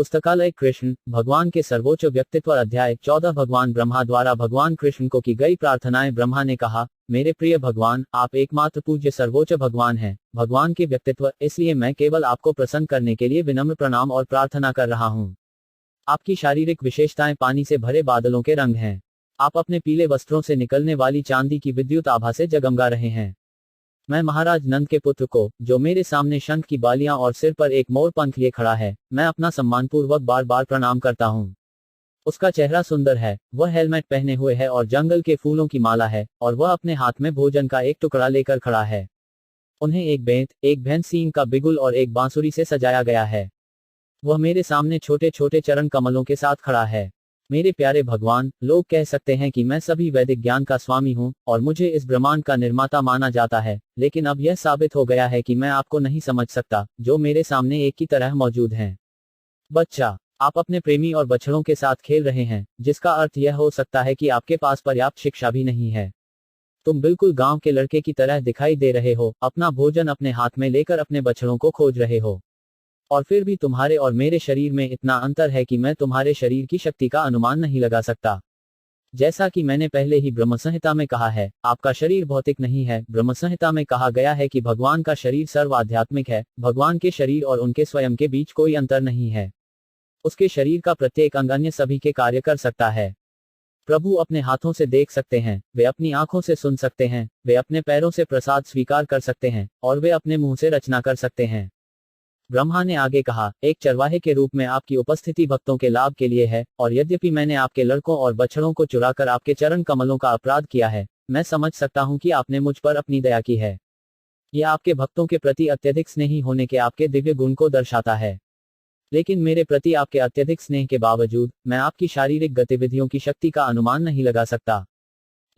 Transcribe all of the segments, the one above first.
पुस्तकालय कृष्ण भगवान के सर्वोच्च व्यक्तित्व अध्याय 14 भगवान ब्रह्मा द्वारा भगवान कृष्ण को की गई प्रार्थनाएं। ब्रह्मा ने कहा, मेरे प्रिय भगवान, आप एकमात्र पूज्य सर्वोच्च भगवान हैं, भगवान के व्यक्तित्व, इसलिए मैं केवल आपको प्रसन्न करने के लिए विनम्र प्रणाम और प्रार्थना कर रहा हूँ। आपकी शारीरिक विशेषताएं पानी से भरे बादलों के रंग हैं। आप अपने पीले वस्त्रों से निकलने वाली चांदी की विद्युत आभा से जगमगा रहे हैं। मैं महाराज नंद के पुत्र को, जो मेरे सामने शंख की बालियां और सिर पर एक मोर पंख लिए खड़ा है, मैं अपना सम्मानपूर्वक बार बार प्रणाम करता हूँ। उसका चेहरा सुंदर है, वह हेलमेट पहने हुए है और जंगल के फूलों की माला है, और वह अपने हाथ में भोजन का एक टुकड़ा लेकर खड़ा है। उन्हें एक बेंत, एक भैंस सींग का बिगुल और एक बांसुरी से सजाया गया है। वह मेरे सामने छोटे छोटे चरण कमलों के साथ खड़ा है। मेरे प्यारे भगवान, लोग कह सकते हैं कि मैं सभी वैदिक ज्ञान का स्वामी हूँ और मुझे इस ब्रह्मांड का निर्माता माना जाता है, लेकिन अब यह साबित हो गया है कि मैं आपको नहीं समझ सकता, जो मेरे सामने एक की तरह मौजूद हैं। बच्चा, आप अपने प्रेमी और बछड़ों के साथ खेल रहे हैं, जिसका अर्थ यह हो सकता है कि आपके पास पर्याप्त शिक्षा भी नहीं है। तुम बिल्कुल गांव के लड़के की तरह दिखाई दे रहे हो, अपना भोजन अपने हाथ में लेकर अपने बछड़ों को खोज रहे हो। और फिर भी तुम्हारे और मेरे शरीर में इतना अंतर है कि मैं तुम्हारे शरीर की शक्ति का अनुमान नहीं लगा सकता। जैसा कि मैंने पहले ही ब्रह्म संहिता में कहा है, आपका शरीर भौतिक नहीं है। ब्रह्म संहिता में कहा गया है कि भगवान का शरीर सर्व आध्यात्मिक है। भगवान के शरीर और उनके स्वयं के बीच कोई अंतर नहीं है। उसके शरीर का प्रत्येक अंग अन्य सभी के कार्य कर सकता है। प्रभु अपने हाथों से देख सकते हैं, वे अपनी आंखों से सुन सकते हैं, वे अपने पैरों से प्रसाद स्वीकार कर सकते हैं, और वे अपने मुंह से रचना कर सकते हैं। ब्रह्मा ने आगे कहा, एक चरवाहे के रूप में आपकी उपस्थिति भक्तों के लाभ के लिए है, और यद्यपि मैंने आपके लड़कों और बछड़ों को चुराकर आपके चरण कमलों का अपराध किया है, मैं समझ सकता हूं कि आपने मुझ पर अपनी दया की है। यह आपके भक्तों के प्रति अत्यधिक स्नेही होने के आपके दिव्य गुण को दर्शाता है। लेकिन मेरे प्रति आपके अत्यधिक स्नेह के बावजूद मैं आपकी शारीरिक गतिविधियों की शक्ति का अनुमान नहीं लगा सकता।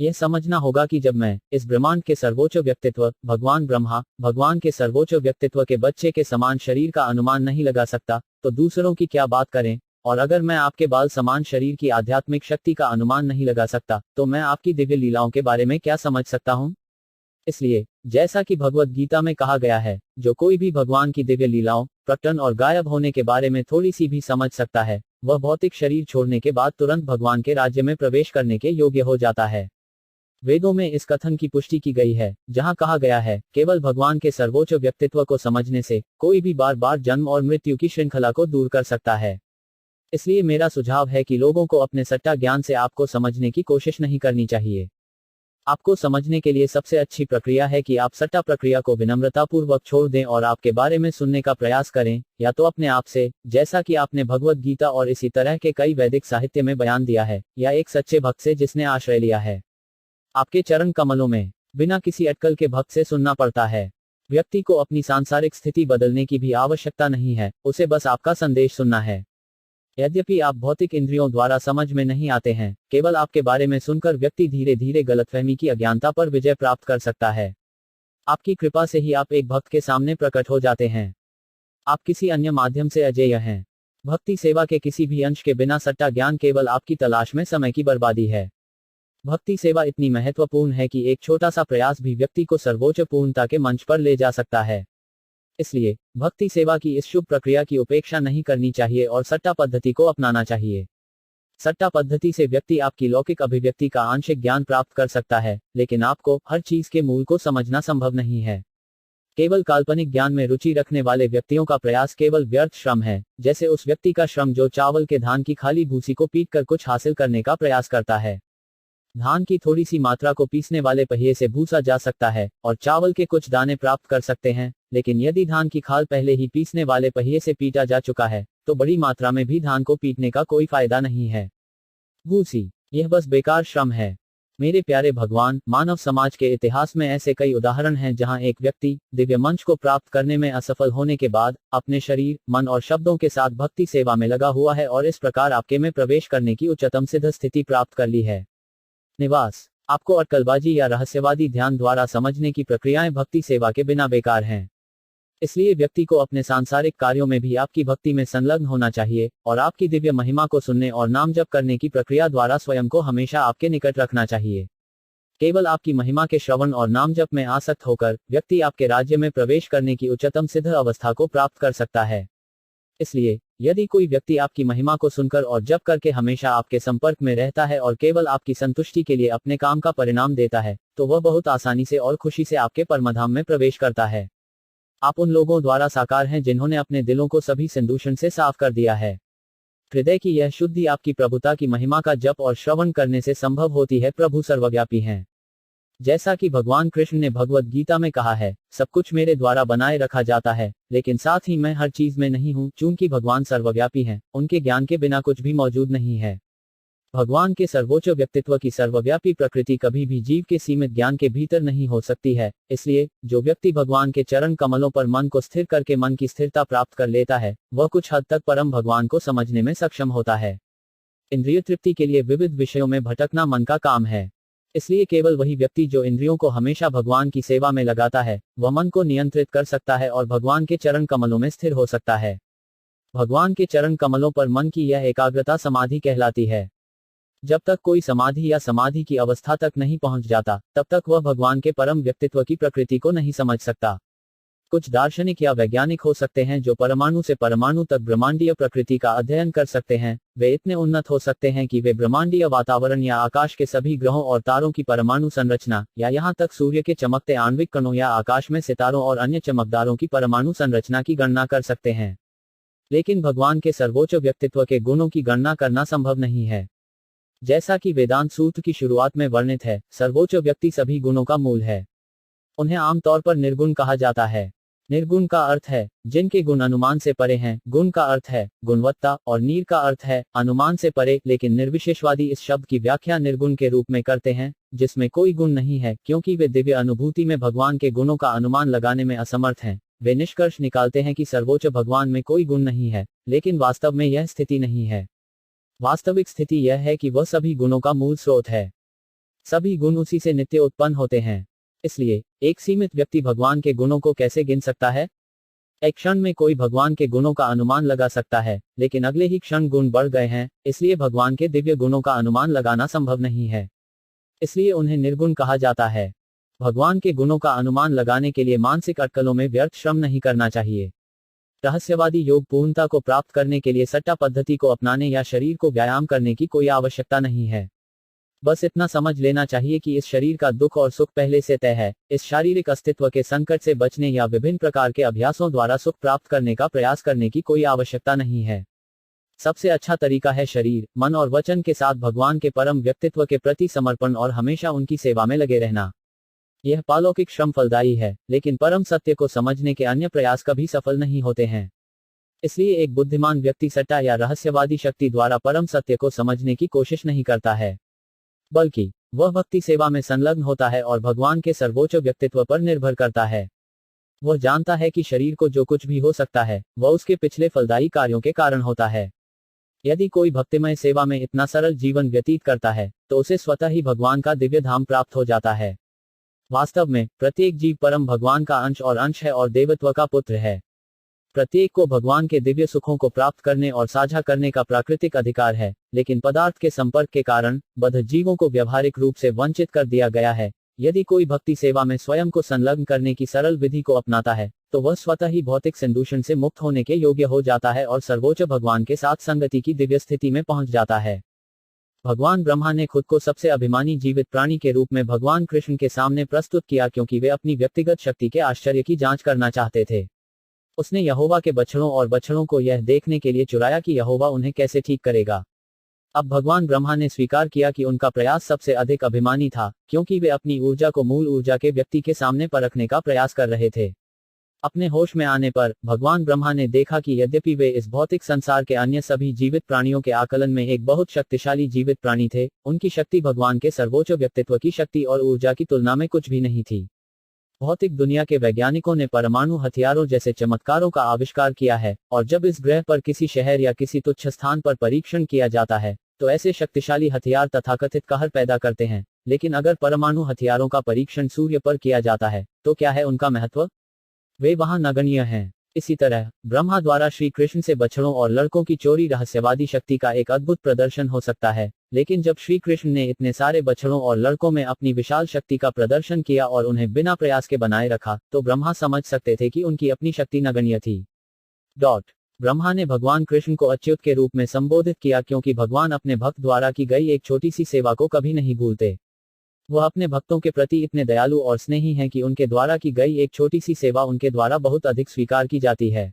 यह समझना होगा कि जब मैं इस ब्रह्मांड के सर्वोच्च व्यक्तित्व भगवान ब्रह्मा, भगवान के सर्वोच्च व्यक्तित्व के बच्चे के समान शरीर का अनुमान नहीं लगा सकता, तो दूसरों की क्या बात करें। और अगर मैं आपके बाल समान शरीर की आध्यात्मिक शक्ति का अनुमान नहीं लगा सकता, तो मैं आपकी दिव्य लीलाओं के बारे में क्या समझ सकता हूँ। इसलिए जैसा कि भगवत गीता में कहा गया है, जो कोई भी भगवान की दिव्य लीलाओं, प्रकटन और गायब होने के बारे में थोड़ी सी भी समझ सकता है, वह भौतिक शरीर छोड़ने के बाद तुरंत भगवान के राज्य में प्रवेश करने के योग्य हो जाता है। वेदों में इस कथन की पुष्टि की गई है, जहां कहा गया है, केवल भगवान के सर्वोच्च व्यक्तित्व को समझने से कोई भी बार बार जन्म और मृत्यु की श्रृंखला को दूर कर सकता है। इसलिए मेरा सुझाव है कि लोगों को अपने सट्टा ज्ञान से आपको समझने की कोशिश नहीं करनी चाहिए। आपको समझने के लिए सबसे अच्छी प्रक्रिया है कि आप सट्टा प्रक्रिया को विनम्रतापूर्वक छोड़ दें और आपके बारे में सुनने का प्रयास करें, या तो अपने आप से, जैसा कि आपने भगवत गीता और इसी तरह के कई वैदिक साहित्य में बयान दिया है, या एक सच्चे भक्त से जिसने आश्रय लिया है। आपके चरण कमलों में बिना किसी अटकल के भक्त से सुनना पड़ता है। व्यक्ति को अपनी सांसारिक स्थिति बदलने की भी आवश्यकता नहीं है, उसे बस आपका संदेश सुनना है। यद्यपि आप भौतिक इंद्रियों द्वारा समझ में नहीं आते हैं, केवल आपके बारे में सुनकर व्यक्ति धीरे धीरे गलतफहमी की अज्ञानता पर विजय प्राप्त कर सकता है। आपकी कृपा से ही आप एक भक्त के सामने प्रकट हो जाते हैं। आप किसी अन्य माध्यम से अजेय हैं। भक्ति सेवा के किसी भी अंश के बिना सट्टा ज्ञान केवल आपकी तलाश में समय की बर्बादी है। भक्ति सेवा इतनी महत्वपूर्ण है कि एक छोटा सा प्रयास भी व्यक्ति को सर्वोच्च पूर्णता के मंच पर ले जा सकता है। इसलिए भक्ति सेवा की इस शुभ प्रक्रिया की उपेक्षा नहीं करनी चाहिए और सट्टा पद्धति को अपनाना चाहिए। सट्टा पद्धति से व्यक्ति आपकी लौकिक अभिव्यक्ति का आंशिक ज्ञान प्राप्त कर सकता है, लेकिन आपको हर चीज के मूल को समझना संभव नहीं है। केवल काल्पनिक ज्ञान में रुचि रखने वाले व्यक्तियों का प्रयास केवल व्यर्थ श्रम है, जैसे उस व्यक्ति का श्रम जो चावल के धान की खाली भूसी को पीटकर कुछ हासिल करने का प्रयास करता है। धान की थोड़ी सी मात्रा को पीसने वाले पहिए से भूसा जा सकता है और चावल के कुछ दाने प्राप्त कर सकते हैं, लेकिन यदि धान की खाल पहले ही पीसने वाले पहिए से पीटा जा चुका है, तो बड़ी मात्रा में भी धान को पीटने का कोई फायदा नहीं है। भूसी, यह बस बेकार श्रम है। मेरे प्यारे भगवान, मानव समाज के इतिहास में ऐसे कई उदाहरण हैं जहां एक व्यक्ति दिव्य मंच को प्राप्त करने में असफल होने के बाद अपने शरीर, मन और शब्दों के साथ भक्ति सेवा में लगा हुआ है और इस प्रकार आपके में प्रवेश करने की उच्चतम सिद्ध स्थिति प्राप्त कर ली है। निवास, आपको अटकलबाजी या रहस्यवादी ध्यान द्वारा समझने की प्रक्रियाएं भक्ति सेवा के बिना बेकार हैं। इसलिए व्यक्ति को अपने सांसारिक कार्यों में भी आपकी भक्ति में संलग्न होना चाहिए और आपकी दिव्य महिमा को सुनने और नाम जप करने की प्रक्रिया द्वारा स्वयं को हमेशा आपके निकट रखना चाहिए। केवल आपकी महिमा के श्रवण और नाम जप में आसक्त होकर व्यक्ति आपके राज्य में प्रवेश करने की उच्चतम सिद्ध अवस्था को प्राप्त कर सकता है। इसलिए यदि कोई व्यक्ति आपकी महिमा को सुनकर और जप करके हमेशा आपके संपर्क में रहता है और केवल आपकी संतुष्टि के लिए अपने काम का परिणाम देता है, तो वह बहुत आसानी से और खुशी से आपके परमधाम में प्रवेश करता है। आप उन लोगों द्वारा साकार हैं जिन्होंने अपने दिलों को सभी संदूषण से साफ कर दिया है। हृदय की यह शुद्धि आपकी प्रभुता की महिमा का जप और श्रवण करने से संभव होती है। प्रभु सर्वव्यापी हैं। जैसा कि भगवान कृष्ण ने भगवद गीता में कहा है, सब कुछ मेरे द्वारा बनाए रखा जाता है, लेकिन साथ ही मैं हर चीज में नहीं हूँ। चूंकि भगवान सर्वव्यापी हैं, उनके ज्ञान के बिना कुछ भी मौजूद नहीं है। भगवान के सर्वोच्च व्यक्तित्व की सर्वव्यापी प्रकृति कभी भी जीव के सीमित ज्ञान के भीतर नहीं हो सकती है। इसलिए जो व्यक्ति भगवान के चरण कमलों पर मन को स्थिर करके मन की स्थिरता प्राप्त कर लेता है, वह कुछ हद तक परम भगवान को समझने में सक्षम होता है। इंद्रिय तृप्ति के लिए विविध विषयों में भटकना मन का काम है। इसलिए केवल वही व्यक्ति जो इंद्रियों को हमेशा भगवान की सेवा में लगाता है, वह मन को नियंत्रित कर सकता है और भगवान के चरण कमलों में स्थिर हो सकता है। भगवान के चरण कमलों पर मन की यह एकाग्रता समाधि कहलाती है। जब तक कोई समाधि या समाधि की अवस्था तक नहीं पहुंच जाता, तब तक वह भगवान के परम व्यक्तित्व की प्रकृति को नहीं समझ सकता। कुछ दार्शनिक या वैज्ञानिक हो सकते हैं जो परमाणु से परमाणु तक ब्रह्मांडीय प्रकृति का अध्ययन कर सकते हैं। वे इतने उन्नत हो सकते हैं कि वे ब्रह्मांडीय वातावरण या आकाश के सभी ग्रहों और तारों की परमाणु संरचना, या यहाँ तक सूर्य के चमकते आणविक कणों या आकाश में सितारों और अन्य चमकदारों की परमाणु संरचना की गणना कर सकते हैं। लेकिन भगवान के सर्वोच्च व्यक्तित्व के गुणों की गणना करना संभव नहीं है। जैसा कि वेदांत सूत्र की शुरुआत में वर्णित है, सर्वोच्च व्यक्ति सभी गुणों का मूल है। उन्हें आमतौर पर निर्गुण कहा जाता है। निर्गुण का अर्थ है जिनके गुण अनुमान से परे हैं, गुण का अर्थ है गुणवत्ता, और नीर का अर्थ है अनुमान से परे। लेकिन निर्विशेषवादी इस शब्द की व्याख्या निर्गुण के रूप में करते हैं, जिसमें कोई गुण नहीं है, क्योंकि वे दिव्य अनुभूति में भगवान के गुणों का अनुमान लगाने में असमर्थ हैं। वे निष्कर्ष निकालते हैं कि सर्वोच्च भगवान में कोई गुण नहीं है, लेकिन वास्तव में यह स्थिति नहीं है। वास्तविक स्थिति यह है कि वह सभी गुणों का मूल स्रोत है। सभी गुण उसी से नित्य उत्पन्न होते हैं। इसलिए एक सीमित व्यक्ति भगवान के गुणों को कैसे गिन सकता है? एक क्षण में कोई भगवान के गुणों का अनुमान लगा सकता है, लेकिन अगले ही क्षण गुण बढ़ गए हैं, इसलिए भगवान के दिव्य गुणों का अनुमान लगाना संभव नहीं है। इसलिए उन्हें निर्गुण कहा जाता है। भगवान के गुणों का अनुमान लगाने के लिए मानसिक अटकलों में व्यर्थ श्रम नहीं करना चाहिए। रहस्यवादी योग पूर्णता को प्राप्त करने के लिए सट्टा पद्धति को अपनाने या शरीर को व्यायाम करने की कोई आवश्यकता नहीं है। बस इतना समझ लेना चाहिए कि इस शरीर का दुख और सुख पहले से तय है। इस शारीरिक अस्तित्व के संकट से बचने या विभिन्न प्रकार के अभ्यासों द्वारा सुख प्राप्त करने का प्रयास करने की कोई आवश्यकता नहीं है। सबसे अच्छा तरीका है शरीर, मन और वचन के साथ भगवान के परम व्यक्तित्व के प्रति समर्पण और हमेशा उनकी सेवा में लगे रहना। यह पालौकिक श्रम फलदायी है, लेकिन परम सत्य को समझने के अन्य प्रयास कभी सफल नहीं होते हैं। इसलिए एक बुद्धिमान व्यक्ति सट्टा या रहस्यवादी शक्ति द्वारा परम सत्य को समझने की कोशिश नहीं करता है, बल्कि वह भक्ति सेवा में संलग्न होता है और भगवान के सर्वोच्च व्यक्तित्व पर निर्भर करता है। वह जानता है कि शरीर को जो कुछ भी हो सकता है, वह उसके पिछले फलदायी कार्यों के कारण होता है। यदि कोई भक्तिमय सेवा में इतना सरल जीवन व्यतीत करता है, तो उसे स्वतः ही भगवान का दिव्य धाम प्राप्त हो जाता है। वास्तव में प्रत्येक जीव परम भगवान का अंश और अंश है और देवत्व का पुत्र है। प्रत्येक को भगवान के दिव्य सुखों को प्राप्त करने और साझा करने का प्राकृतिक अधिकार है, लेकिन पदार्थ के संपर्क के कारण बद्ध जीवों को व्यावहारिक रूप से वंचित कर दिया गया है। यदि कोई भक्ति सेवा में स्वयं को संलग्न करने की सरल विधि को अपनाता है, तो वह स्वतः ही भौतिक संदूषण से मुक्त होने के योग्य हो जाता है और सर्वोच्च भगवान के साथ संगति की दिव्य स्थिति में पहुंच जाता है। भगवान ब्रह्मा ने खुद को सबसे अभिमानी जीवित प्राणी के रूप में भगवान कृष्ण के सामने प्रस्तुत किया, क्योंकि वे अपनी व्यक्तिगत शक्ति के आश्चर्य की जांच करना चाहते थे। उसने यहोवा के बछड़ों और बछड़ों को यह देखने के लिए चुराया कि यहोवा उन्हें कैसे ठीक करेगा। अब भगवान ब्रह्मा ने स्वीकार किया कि उनका प्रयास सबसे अधिक अभिमानी था, क्योंकि वे अपनी ऊर्जा को मूल ऊर्जा के व्यक्ति के सामने परखने का प्रयास कर रहे थे। अपने होश में आने पर भगवान ब्रह्मा ने देखा कि यद्यपि वे इस भौतिक संसार के अन्य सभी जीवित प्राणियों के आकलन में एक बहुत शक्तिशाली जीवित प्राणी थे, उनकी शक्ति भगवान के सर्वोच्च व्यक्तित्व की शक्ति और ऊर्जा की तुलना में कुछ भी नहीं थी। भौतिक दुनिया के वैज्ञानिकों ने परमाणु हथियारों जैसे चमत्कारों का आविष्कार किया है, और जब इस ग्रह पर किसी शहर या किसी तुच्छ स्थान पर परीक्षण किया जाता है, तो ऐसे शक्तिशाली हथियार तथाकथित कहर पैदा करते हैं। लेकिन अगर परमाणु हथियारों का परीक्षण सूर्य पर किया जाता है, तो क्या है उनका महत्व? वे वहां नगण्य हैं। इसी तरह ब्रह्मा द्वारा श्री कृष्ण से बछड़ों और लड़कों की चोरी रहस्यवादी शक्ति का एक अद्भुत प्रदर्शन हो सकता है, लेकिन जब श्री कृष्ण ने इतने सारे बछड़ों और लड़कों में अपनी विशाल शक्ति का प्रदर्शन किया और उन्हें बिना प्रयास के बनाए रखा, तो ब्रह्मा समझ सकते थे कि उनकी अपनी शक्ति नगण्य थी। ब्रह्मा ने भगवान कृष्ण को अच्युत के रूप में संबोधित किया क्योंकि भगवान अपने भक्त द्वारा की गई एक छोटी सी सेवा को कभी नहीं भूलते। वह अपने भक्तों के प्रति इतने दयालु और स्नेही हैं कि उनके द्वारा की गई एक छोटी सी सेवा उनके द्वारा बहुत अधिक स्वीकार की जाती है।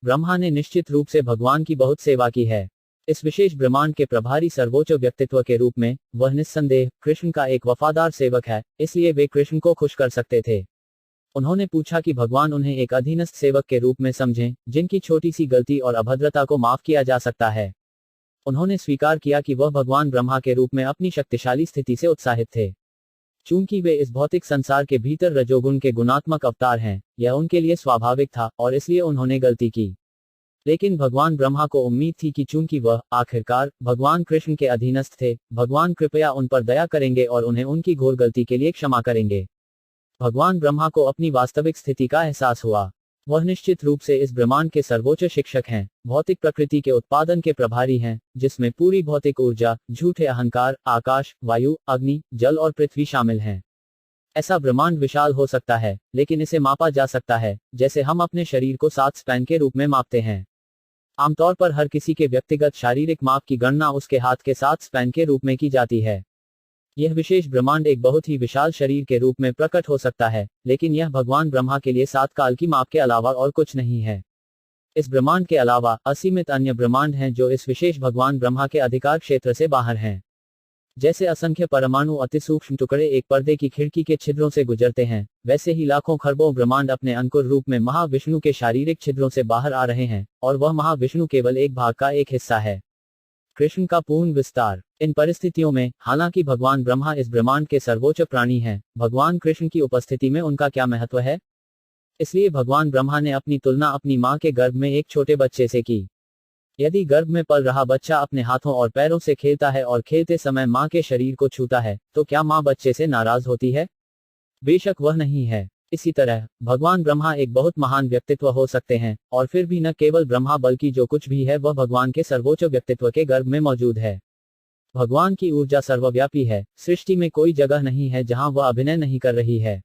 ब्रह्मा ने निश्चित रूप से भगवान की बहुत सेवा की है। इस विशेष ब्रह्मांड के प्रभारी सर्वोच्च व्यक्तित्व के रूप में वह निस्संदेह कृष्ण का एक वफादार सेवक है, इसलिए वे कृष्ण को खुश कर सकते थे। उन्होंने पूछा कि भगवान उन्हें एक अधीनस्थ सेवक के रूप में समझें, जिनकी छोटी सी गलती और अभद्रता को माफ किया जा सकता है। उन्होंने स्वीकार किया कि वह भगवान ब्रह्मा के रूप में अपनी शक्तिशाली स्थिति से उत्साहित थे। चूंकि वे इस भौतिक संसार के भीतर रजोगुण के गुणात्मक अवतार हैं, यह उनके लिए स्वाभाविक था और इसलिए उन्होंने गलती की। लेकिन भगवान ब्रह्मा को उम्मीद थी कि चूंकि वह आखिरकार भगवान कृष्ण के अधीनस्थ थे, भगवान कृपया उन पर दया करेंगे और उन्हें उनकी घोर गलती के लिए क्षमा करेंगे। भगवान ब्रह्मा को अपनी वास्तविक स्थिति का एहसास हुआ। वह निश्चित रूप से इस ब्रह्मांड के सर्वोच्च शिक्षक हैं, भौतिक प्रकृति के उत्पादन के प्रभारी हैं, जिसमें पूरी भौतिक ऊर्जा, झूठे अहंकार, आकाश, वायु, अग्नि, जल और पृथ्वी शामिल हैं। ऐसा ब्रह्मांड विशाल हो सकता है, लेकिन इसे मापा जा सकता है, जैसे हम अपने शरीर को 7 स्पैन के रूप में मापते हैं। आमतौर पर हर किसी के व्यक्तिगत शारीरिक माप की गणना उसके हाथ के 7 स्पैन के रूप में की जाती है। यह विशेष ब्रह्मांड एक बहुत ही विशाल शरीर के रूप में प्रकट हो सकता है, लेकिन यह भगवान ब्रह्मा के लिए 7 काल की माप के अलावा और कुछ नहीं है। इस ब्रह्मांड के अलावा असीमित अन्य ब्रह्मांड हैं जो इस विशेष भगवान ब्रह्मा के अधिकार क्षेत्र से बाहर हैं। जैसे असंख्य परमाणु अति सूक्ष्म टुकड़े एक पर्दे की खिड़की के छिद्रों से गुजरते हैं, वैसे ही लाखों खरबों ब्रह्मांड अपने अंकुर रूप में महाविष्णु के शारीरिक छिद्रों से बाहर आ रहे हैं, और वह महाविष्णु केवल एक भाग का एक हिस्सा है। कृष्ण का पूर्ण विस्तार। इन परिस्थितियों में, हालांकि भगवान ब्रह्मा इस ब्रह्मांड के सर्वोच्च प्राणी हैं, भगवान कृष्ण की उपस्थिति में उनका क्या महत्व है? इसलिए भगवान ब्रह्मा ने अपनी तुलना अपनी मां के गर्भ में एक छोटे बच्चे से की। यदि गर्भ में पल रहा बच्चा अपने हाथों और पैरों से खेलता है और खेलते समय मां के शरीर को छूता है, तो क्या मां बच्चे से नाराज होती है? बेशक वह नहीं है। इसी तरह भगवान ब्रह्मा एक बहुत महान व्यक्तित्व हो सकते हैं, और फिर भी न केवल ब्रह्मा बल्कि जो कुछ भी है वह भगवान के सर्वोच्च व्यक्तित्व के गर्भ में मौजूद है। भगवान की ऊर्जा सर्वव्यापी है, सृष्टि में कोई जगह नहीं है जहां वह अभिनय नहीं कर रही है।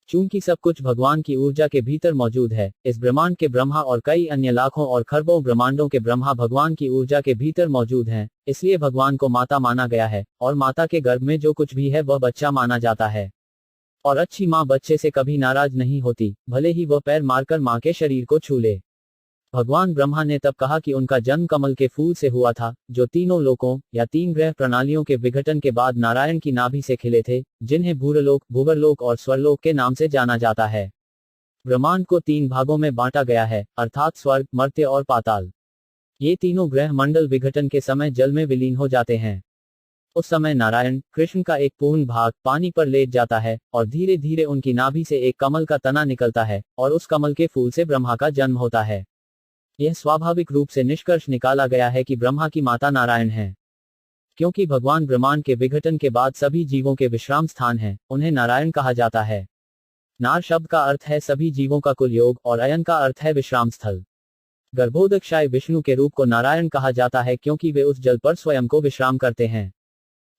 चूंकि सब कुछ भगवान की ऊर्जा के भीतर मौजूद है, इस ब्रह्मांड के ब्रह्मा और कई अन्य लाखों और खरबों ब्रह्मांडों के ब्रह्मा भगवान की ऊर्जा के भीतर मौजूद हैं, इसलिए भगवान को माता माना गया है, और माता के गर्भ में जो कुछ भी है वह बच्चा माना जाता है। और अच्छी माँ बच्चे से कभी नाराज नहीं होती, भले ही वह पैर मारकर माँ के शरीर को छू ले। भगवान ब्रह्मा ने तब कहा कि उनका जन्म कमल के फूल से हुआ था, जो तीनों लोकों या 3 ग्रह प्रणालियों के विघटन के बाद नारायण की नाभि से खिले थे, जिन्हें भूरलोक, भूवरलोक और स्वरलोक के नाम से जाना जाता है। ब्रह्मांड को 3 भागों में बांटा गया है, अर्थात स्वर्ग, मर्त्य और पाताल। ये तीनों ग्रह मंडल विघटन के समय जल में विलीन हो जाते हैं। उस समय नारायण कृष्ण का एक पूर्ण भाग पानी पर लेट जाता है, और धीरे धीरे उनकी नाभि से एक कमल का तना निकलता है, और उस कमल के फूल से ब्रह्मा का जन्म होता है। यह स्वाभाविक रूप से निष्कर्ष निकाला गया है कि ब्रह्मा की माता नारायण है। क्योंकि भगवान ब्रह्मांड के विघटन के बाद सभी जीवों के विश्राम स्थान हैं, उन्हें नारायण कहा जाता है। नार शब्द का अर्थ है सभी जीवों का कुल योग, और अयन का अर्थ है विश्राम स्थल। गर्भोदकशाय विष्णु के रूप को नारायण कहा जाता है क्योंकि वे उस जल पर स्वयं को विश्राम करते हैं।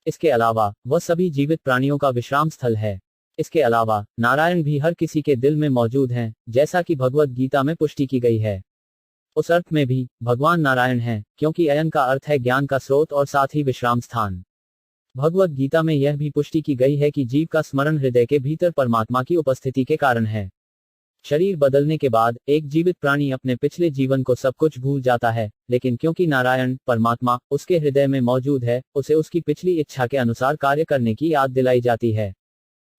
इसके अलावा वह सभी जीवित प्राणियों का विश्राम स्थल है। इसके अलावा नारायण भी हर किसी के दिल में मौजूद हैं, जैसा कि भगवद गीता में पुष्टि की गई है। उस अर्थ में भी भगवान नारायण हैं, क्योंकि अयन का अर्थ है ज्ञान का स्रोत और साथ ही विश्राम स्थान। भगवद गीता में यह भी पुष्टि की गई है कि जीव का स्मरण हृदय के भीतर परमात्मा की उपस्थिति के कारण है। शरीर बदलने के बाद एक जीवित प्राणी अपने पिछले जीवन को सब कुछ भूल जाता है, लेकिन क्योंकि नारायण परमात्मा उसके हृदय में मौजूद है, उसे उसकी पिछली इच्छा के अनुसार कार्य करने की याद दिलाई जाती है।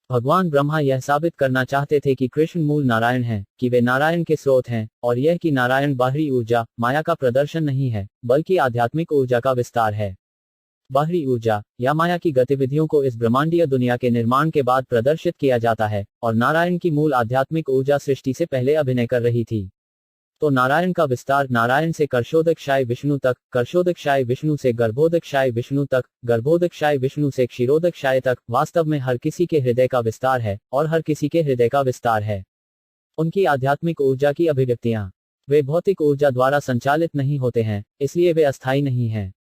भगवान ब्रह्मा यह साबित करना चाहते थे कि कृष्ण मूल नारायण हैं, कि वे नारायण के स्रोत हैं, और यह कि नारायण बाहरी ऊर्जा, माया का प्रदर्शन नहीं है, बल्कि आध्यात्मिक ऊर्जा का विस्तार है। बाहरी ऊर्जा या माया की गतिविधियों को इस ब्रह्मांडीय दुनिया के निर्माण के बाद प्रदर्शित किया जाता है, और नारायण की मूल आध्यात्मिक ऊर्जा सृष्टि से पहले अभिनय कर रही थी। तो नारायण का विस्तार नारायण से कर्षोदकशाय विष्णु तक, कर्षोदकशाय विष्णु से गर्भोदकशाय विष्णु तक, गर्भोदकशाय विष्णु से क्षीरोदकशाय तक, वास्तव में हर किसी के हृदय का विस्तार है, और हर किसी के हृदय का विस्तार है उनकी आध्यात्मिक ऊर्जा की अभिव्यक्तियां। वे भौतिक ऊर्जा द्वारा संचालित नहीं होते हैं, इसलिए वे अस्थायी नहीं हैं।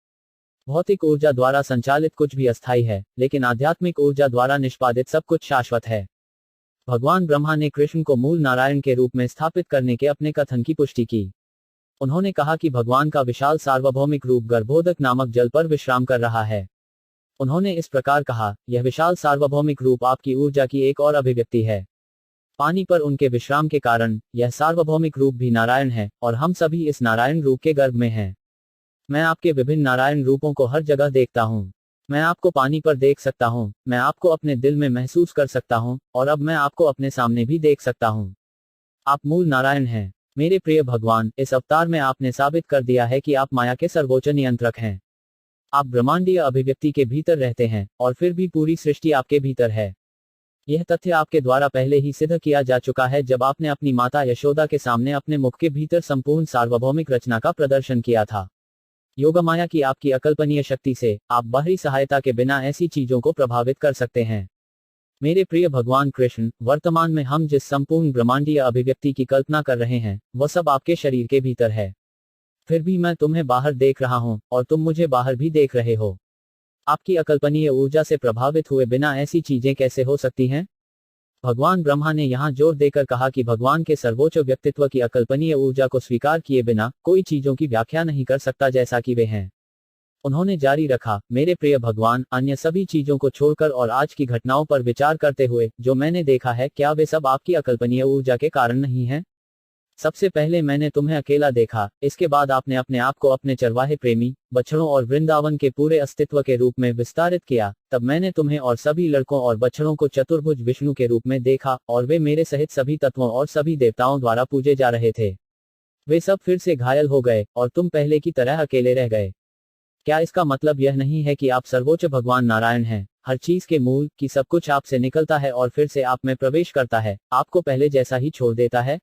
भौतिक ऊर्जा द्वारा संचालित कुछ भी अस्थायी है, लेकिन आध्यात्मिक ऊर्जा द्वारा निष्पादित सब कुछ शाश्वत है। भगवान ब्रह्मा ने कृष्ण को मूल नारायण के रूप में स्थापित करने के अपने कथन की पुष्टि की। उन्होंने कहा कि भगवान का विशाल सार्वभौमिक रूप गर्भोदक नामक जल पर विश्राम कर रहा है। उन्होंने इस प्रकार कहा, यह विशाल सार्वभौमिक रूप आपकी ऊर्जा की एक और अभिव्यक्ति है। पानी पर उनके विश्राम के कारण यह सार्वभौमिक रूप भी नारायण है, और हम सभी इस नारायण रूप के गर्भ में हैं। मैं आपके विभिन्न नारायण रूपों को हर जगह देखता हूँ। मैं आपको पानी पर देख सकता हूँ, मैं आपको अपने दिल में महसूस कर सकता हूँ, और अब मैं आपको अपने सामने भी देख सकता हूँ। आप मूल नारायण हैं। मेरे प्रिय भगवान, इस अवतार में आपने साबित कर दिया है कि आप माया के सर्वोच्च नियंत्रक हैं। आप ब्रह्मांडीय अभिव्यक्ति के भीतर रहते हैं, और फिर भी पूरी सृष्टि आपके भीतर है। यह तथ्य आपके द्वारा पहले ही सिद्ध किया जा चुका है जब आपने अपनी माता यशोदा के सामने अपने मुख के भीतर संपूर्ण सार्वभौमिक रचना का प्रदर्शन किया था। योगमाया की आपकी अकल्पनीय शक्ति से आप बाहरी सहायता के बिना ऐसी चीजों को प्रभावित कर सकते हैं। मेरे प्रिय भगवान कृष्ण, वर्तमान में हम जिस संपूर्ण ब्रह्मांडीय अभिव्यक्ति की कल्पना कर रहे हैं वह सब आपके शरीर के भीतर है। फिर भी मैं तुम्हें बाहर देख रहा हूं, और तुम मुझे बाहर भी देख रहे हो। आपकी अकल्पनीय ऊर्जा से प्रभावित हुए बिना ऐसी चीजें कैसे हो सकती हैं? भगवान ब्रह्मा ने यहाँ जोर देकर कहा कि भगवान के सर्वोच्च व्यक्तित्व की अकल्पनीय ऊर्जा को स्वीकार किए बिना कोई चीजों की व्याख्या नहीं कर सकता जैसा कि वे हैं। उन्होंने जारी रखा, मेरे प्रिय भगवान, अन्य सभी चीजों को छोड़कर और आज की घटनाओं पर विचार करते हुए जो मैंने देखा है, क्या वे सब आपकी अकल्पनीय ऊर्जा के कारण नहीं हैं? सबसे पहले मैंने तुम्हें अकेला देखा, इसके बाद आपने अपने आप को अपने चरवाहे प्रेमी, बछड़ों और वृंदावन के पूरे अस्तित्व के रूप में विस्तारित किया। तब मैंने तुम्हें और सभी लड़कों और बछड़ों को चतुर्भुज विष्णु के रूप में देखा, और वे मेरे सहित सभी तत्वों और सभी देवताओं द्वारा पूजे जा रहे थे। वे सब फिर से घायल हो गए, और तुम पहले की तरह अकेले रह गए। क्या इसका मतलब यह नहीं है कि आप सर्वोच्च भगवान नारायण हैं, हर चीज के मूल, कि सब कुछ आपसे निकलता है और फिर से आप में प्रवेश करता है, आपको पहले जैसा ही छोड़ देता है?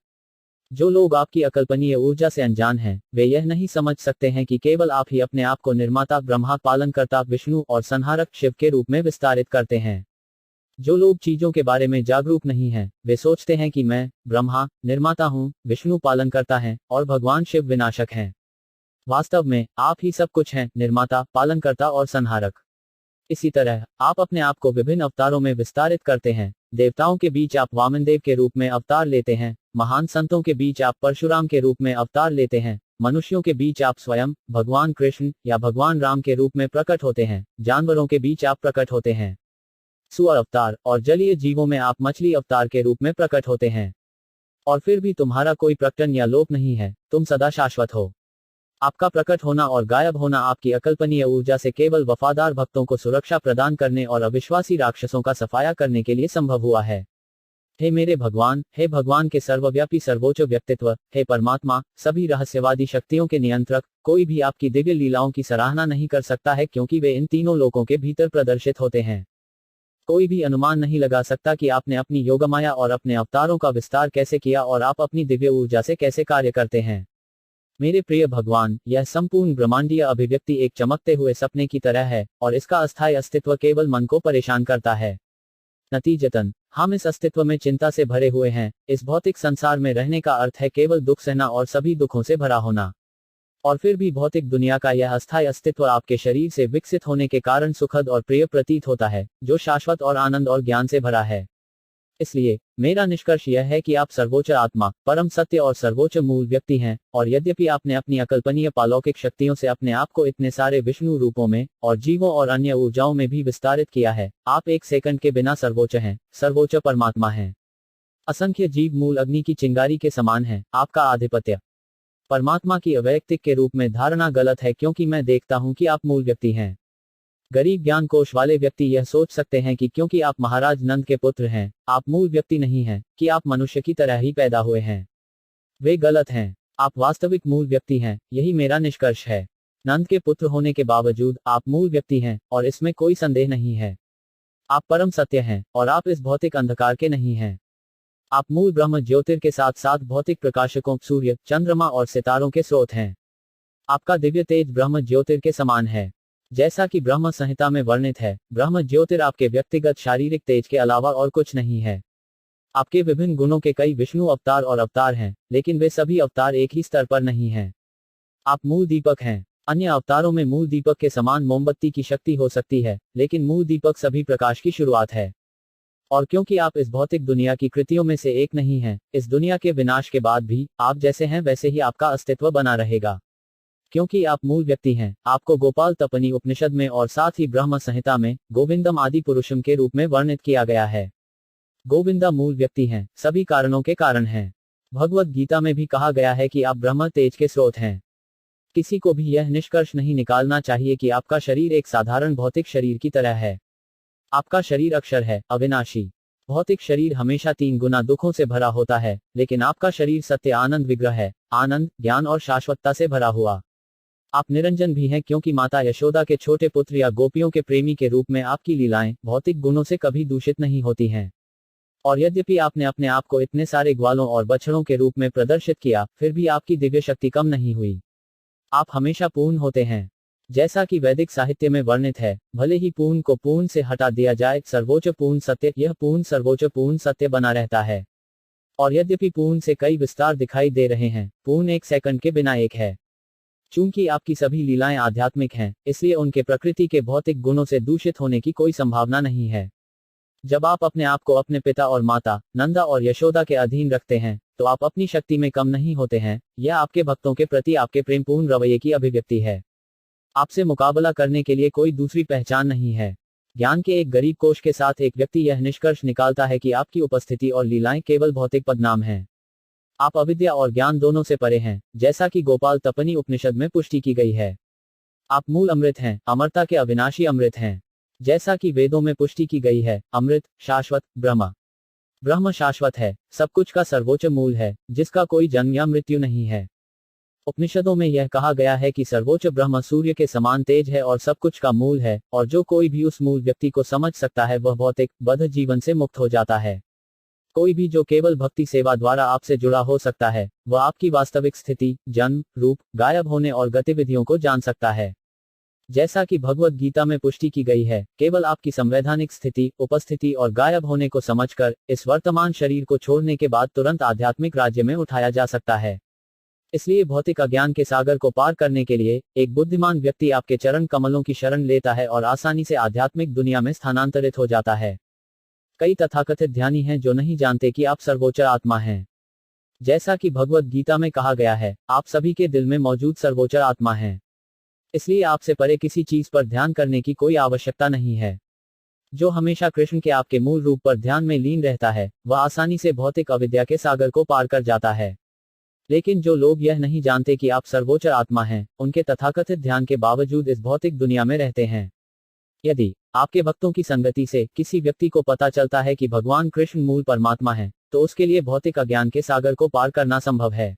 जो लोग आपकी अकल्पनीय ऊर्जा से अनजान हैं, वे यह नहीं समझ सकते हैं कि केवल आप ही अपने आप को निर्माता ब्रह्मा, पालनकर्ता विष्णु और संहारक शिव के रूप में विस्तारित करते हैं। जो लोग चीजों के बारे में जागरूक नहीं हैं, वे सोचते हैं कि मैं ब्रह्मा निर्माता हूँ, विष्णु पालनकर्ता है, और भगवान शिव विनाशक हैं। वास्तव में आप ही सब कुछ हैं, निर्माता, पालनकर्ता और संहारक। इसी तरह आप अपने आप को विभिन्न अवतारों में विस्तारित करते हैं। देवताओं के बीच आप वामनदेव के रूप में अवतार लेते हैं, महान संतों के बीच आप परशुराम के रूप में अवतार लेते हैं, मनुष्यों के बीच आप स्वयं भगवान कृष्ण या भगवान राम के रूप में प्रकट होते हैं, जानवरों के बीच आप प्रकट होते हैं सुअर अवतार, और जलीय जीवों में आप मछली अवतार के रूप में प्रकट होते हैं। और फिर भी तुम्हारा कोई प्रकटन या लोप नहीं है, तुम सदा शाश्वत हो। आपका प्रकट होना और गायब होना आपकी अकल्पनीय ऊर्जा से केवल वफादार भक्तों को सुरक्षा प्रदान करने और अविश्वासी राक्षसों का सफाया करने के लिए संभव हुआ है। हे मेरे भगवान, हे भगवान के सर्वव्यापी सर्वोच्च व्यक्तित्व, हे परमात्मा, सभी रहस्यवादी शक्तियों के नियंत्रक, कोई भी आपकी दिव्य लीलाओं की सराहना नहीं कर सकता है क्योंकि वे इन तीनों लोकों के भीतर प्रदर्शित होते हैं। कोई भी अनुमान नहीं लगा सकता कि आपने अपनी योगमाया और अपने अवतारों का विस्तार कैसे किया और आप अपनी दिव्य ऊर्जा से कैसे कार्य करते हैं। मेरे प्रिय भगवान, यह संपूर्ण ब्रह्मांडीय अभिव्यक्ति एक चमकते हुए सपने की तरह है, और इसका अस्थायी अस्तित्व केवल मन को परेशान करता है। नतीजतन हम इस अस्तित्व में चिंता से भरे हुए हैं। इस भौतिक संसार में रहने का अर्थ है केवल दुख सहना और सभी दुखों से भरा होना। और फिर भी भौतिक दुनिया का यह अस्थायी अस्तित्व आपके शरीर से विकसित होने के कारण सुखद और प्रिय प्रतीत होता है, जो शाश्वत और आनंद और ज्ञान से भरा है। इसलिए मेरा निष्कर्ष यह है कि आप सर्वोच्च आत्मा, परम सत्य और सर्वोच्च मूल व्यक्ति हैं, और यद्यपि आपने अपनी अकल्पनीय पालौकिक शक्तियों से अपने आप को इतने सारे विष्णु रूपों में और जीवों और अन्य ऊर्जाओं में भी विस्तारित किया है, आप एक सेकंड के बिना सर्वोच्च हैं, सर्वोच्च परमात्मा हैं। असंख्य जीव मूल अग्नि की चिंगारी के समान हैं। आपका आधिपत्य परमात्मा की अवैयक्तिक के रूप में धारणा गलत है, क्योंकि मैं देखता हूं कि आप मूल व्यक्ति हैं। गरीब ज्ञान कोश वाले व्यक्ति यह सोच सकते हैं कि क्योंकि आप महाराज नंद के पुत्र हैं, आप मूल व्यक्ति नहीं हैं, कि आप मनुष्य की तरह ही पैदा हुए हैं। वे गलत हैं। आप वास्तविक मूल व्यक्ति हैं, यही मेरा निष्कर्ष है। नंद के पुत्र होने के बावजूद आप मूल व्यक्ति हैं, और इसमें कोई संदेह नहीं है। आप परम सत्य हैं, और आप इस भौतिक अंधकार के नहीं हैं। आप मूल ब्रह्म ज्योतिर के साथ साथ भौतिक प्रकाशकों, सूर्य, चंद्रमा और सितारों के स्रोत हैं। आपका दिव्य तेज ब्रह्म ज्योतिर के समान है। जैसा कि ब्रह्म संहिता में वर्णित है, ब्रह्म ज्योतिर आपके व्यक्तिगत शारीरिक तेज के अलावा और कुछ नहीं है। आपके विभिन्न गुणों के कई विष्णु अवतार और अवतार हैं, लेकिन वे सभी अवतार एक ही स्तर पर नहीं हैं। आप मूल दीपक हैं। अन्य अवतारों में मूल दीपक के समान मोमबत्ती की शक्ति हो सकती है, लेकिन मूल दीपक सभी प्रकाश की शुरुआत है। और क्योंकि आप इस भौतिक दुनिया की कृतियों में से एक नहीं हैं, इस दुनिया के विनाश के बाद भी आप जैसे हैं वैसे ही आपका अस्तित्व बना रहेगा। क्योंकि आप मूल व्यक्ति हैं, आपको गोपाल तपनी उपनिषद में और साथ ही ब्रह्म संहिता में गोविंदम आदि पुरुषम के रूप में वर्णित किया गया है। गोविंदा मूल व्यक्ति हैं, सभी कारणों के कारण हैं। भगवत गीता में भी कहा गया है कि आप ब्रह्म तेज के स्रोत हैं। किसी को भी यह निष्कर्ष नहीं निकालना चाहिए कि आपका शरीर एक साधारण भौतिक शरीर की तरह है। आपका शरीर अक्षर है, अविनाशी। भौतिक शरीर हमेशा 3 गुना दुखों से भरा होता है, लेकिन आपका शरीर सत्य आनंद विग्रह है, आनंद, ज्ञान और शाश्वतता से भरा हुआ। आप निरंजन भी हैं क्योंकि माता यशोदा के छोटे पुत्र या गोपियों के प्रेमी के रूप में आपकी लीलाएं भौतिक गुणों से कभी दूषित नहीं होती हैं। और यद्यपि आपने अपने आप को इतने सारे ग्वालों और बछड़ों के रूप में प्रदर्शित किया, फिर भी आपकी दिव्य शक्ति कम नहीं हुई। आप हमेशा पूर्ण होते हैं। जैसा कि वैदिक साहित्य में वर्णित है, भले ही पूर्ण को पूर्ण से हटा दिया जाए, सर्वोच्च पूर्ण सत्य, यह पूर्ण सर्वोच्च पूर्ण सत्य बना रहता है। और यद्यपि पूर्ण से कई विस्तार दिखाई दे रहे हैं, पूर्ण एक सेकंड के बिना एक है। चूंकि आपकी सभी लीलाएं आध्यात्मिक हैं, इसलिए उनके प्रकृति के भौतिक गुणों से दूषित होने की कोई संभावना नहीं है। जब आप अपने आप को अपने पिता और माता, नंदा और यशोदा के अधीन रखते हैं, तो आप अपनी शक्ति में कम नहीं होते हैं। यह आपके भक्तों के प्रति आपके प्रेमपूर्ण रवैये की अभिव्यक्ति है। आपसे मुकाबला करने के लिए कोई दूसरी पहचान नहीं है। ज्ञान के एक गरीब कोश के साथ एक व्यक्ति यह निष्कर्ष निकालता है कि आपकी उपस्थिति और लीलाएं केवल भौतिक पदनाम हैं। आप अविद्या और ज्ञान दोनों से परे हैं, जैसा कि गोपाल तपनी उपनिषद में पुष्टि की गई है। आप मूल अमृत हैं, अमरता के अविनाशी अमृत हैं। जैसा कि वेदों में पुष्टि की गई है, अमृत, शाश्वत, ब्रह्म शाश्वत है, सब कुछ का सर्वोच्च मूल है, जिसका कोई जन्म या मृत्यु नहीं है। उपनिषदों में यह कहा गया है कि सर्वोच्च ब्रह्म सूर्य के समान तेज है और सब कुछ का मूल है, और जो कोई भी उस मूल व्यक्ति को समझ सकता है वह भौतिक बद्ध जीवन से मुक्त हो जाता है। कोई भी जो केवल भक्ति सेवा द्वारा आपसे जुड़ा हो सकता है, वह आपकी वास्तविक स्थिति, जन्म, रूप, गायब होने और गतिविधियों को जान सकता है। जैसा कि भगवत गीता में पुष्टि की गई है, केवल आपकी संवैधानिक स्थिति, उपस्थिति और गायब होने को समझकर इस वर्तमान शरीर को छोड़ने के बाद तुरंत आध्यात्मिक राज्य में उठाया जा सकता है। इसलिए भौतिक अज्ञान के सागर को पार करने के लिए एक बुद्धिमान व्यक्ति आपके चरण कमलों की शरण लेता है और आसानी से आध्यात्मिक दुनिया में स्थानांतरित हो जाता है। कई तथाकथित ध्यानी हैं जो नहीं जानते कि आप सर्वोच्च आत्मा हैं। जैसा कि भगवत गीता में कहा गया है, आप सभी के दिल में मौजूद सर्वोच्च आत्मा हैं। इसलिए आपसे परे किसी चीज पर ध्यान करने की कोई आवश्यकता नहीं है। जो हमेशा कृष्ण के आपके मूल रूप पर ध्यान में लीन रहता है, वह आसानी से भौतिक अविद्या के सागर को पार कर जाता है। लेकिन जो लोग यह नहीं जानते कि आप सर्वोच्च आत्मा हैं, उनके तथाकथित ध्यान के बावजूद इस भौतिक दुनिया में रहते हैं। यदि आपके भक्तों की संगति से किसी व्यक्ति को पता चलता है कि भगवान कृष्ण मूल परमात्मा है, तो उसके लिए भौतिक अज्ञान के सागर को पार करना संभव है।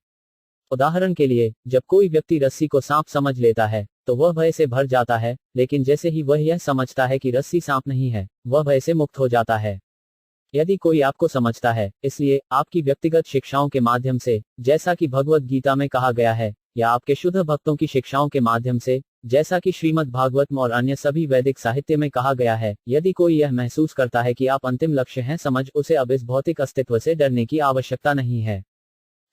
उदाहरण के लिए, जब कोई व्यक्ति रस्सी को सांप समझ लेता है, तो वह भय से भर जाता है, लेकिन जैसे ही वह यह समझता है कि रस्सी सांप नहीं है, वह भय से मुक्त हो जाता है। यदि कोई आपको समझता है, इसलिए आपकी व्यक्तिगत शिक्षाओं के माध्यम से, जैसा कि भगवत गीता में कहा गया है, या आपके शुद्ध भक्तों की शिक्षाओं के माध्यम से, जैसा कि श्रीमद् भागवत और अन्य सभी वैदिक साहित्य में कहा गया है, यदि कोई यह महसूस करता है कि आप अंतिम लक्ष्य हैं, समझ उसे अब इस भौतिक अस्तित्व से डरने की आवश्यकता नहीं है।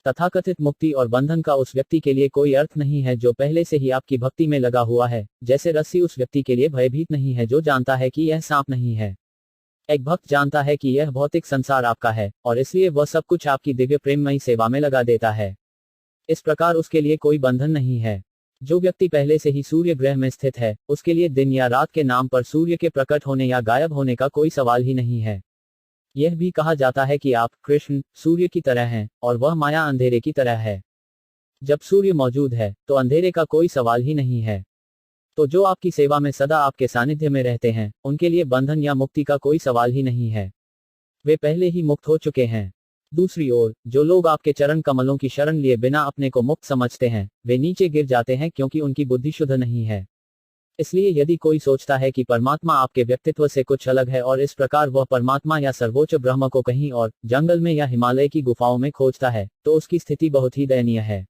तथाकथित मुक्ति और बंधन का उस व्यक्ति के लिए कोई अर्थ नहीं है जो पहले से ही आपकी भक्ति में लगा हुआ है, जैसे रस्सी उस व्यक्ति के लिए भयभीत नहीं है जो जानता है कि यह सांप नहीं है। एक भक्त जानता है कि यह भौतिक संसार आपका है, और इसलिए वह सब कुछ आपकी दिव्य प्रेममयी सेवा में लगा देता है। इस प्रकार उसके लिए कोई बंधन नहीं है। जो व्यक्ति पहले से ही सूर्य ग्रह में स्थित है, उसके लिए दिन या रात के नाम पर सूर्य के प्रकट होने या गायब होने का कोई सवाल ही नहीं है। यह भी कहा जाता है कि आप, कृष्ण, सूर्य की तरह हैं, और वह माया अंधेरे की तरह है। जब सूर्य मौजूद है, तो अंधेरे का कोई सवाल ही नहीं है। तो जो आपकी सेवा में सदा आपके सानिध्य में रहते हैं, उनके लिए बंधन या मुक्ति का कोई सवाल ही नहीं है। वे पहले ही मुक्त हो चुके हैं। दूसरी ओर, जो लोग आपके चरण कमलों की शरण लिए बिना अपने को मुक्त समझते हैं, वे नीचे गिर जाते हैं क्योंकि उनकी बुद्धि शुद्ध नहीं है। इसलिए यदि कोई सोचता है कि परमात्मा आपके व्यक्तित्व से कुछ अलग है और इस प्रकार वह परमात्मा या सर्वोच्च ब्रह्म को कहीं और, जंगल में या हिमालय की गुफाओं में खोजता है, तो उसकी स्थिति बहुत ही दयनीय है।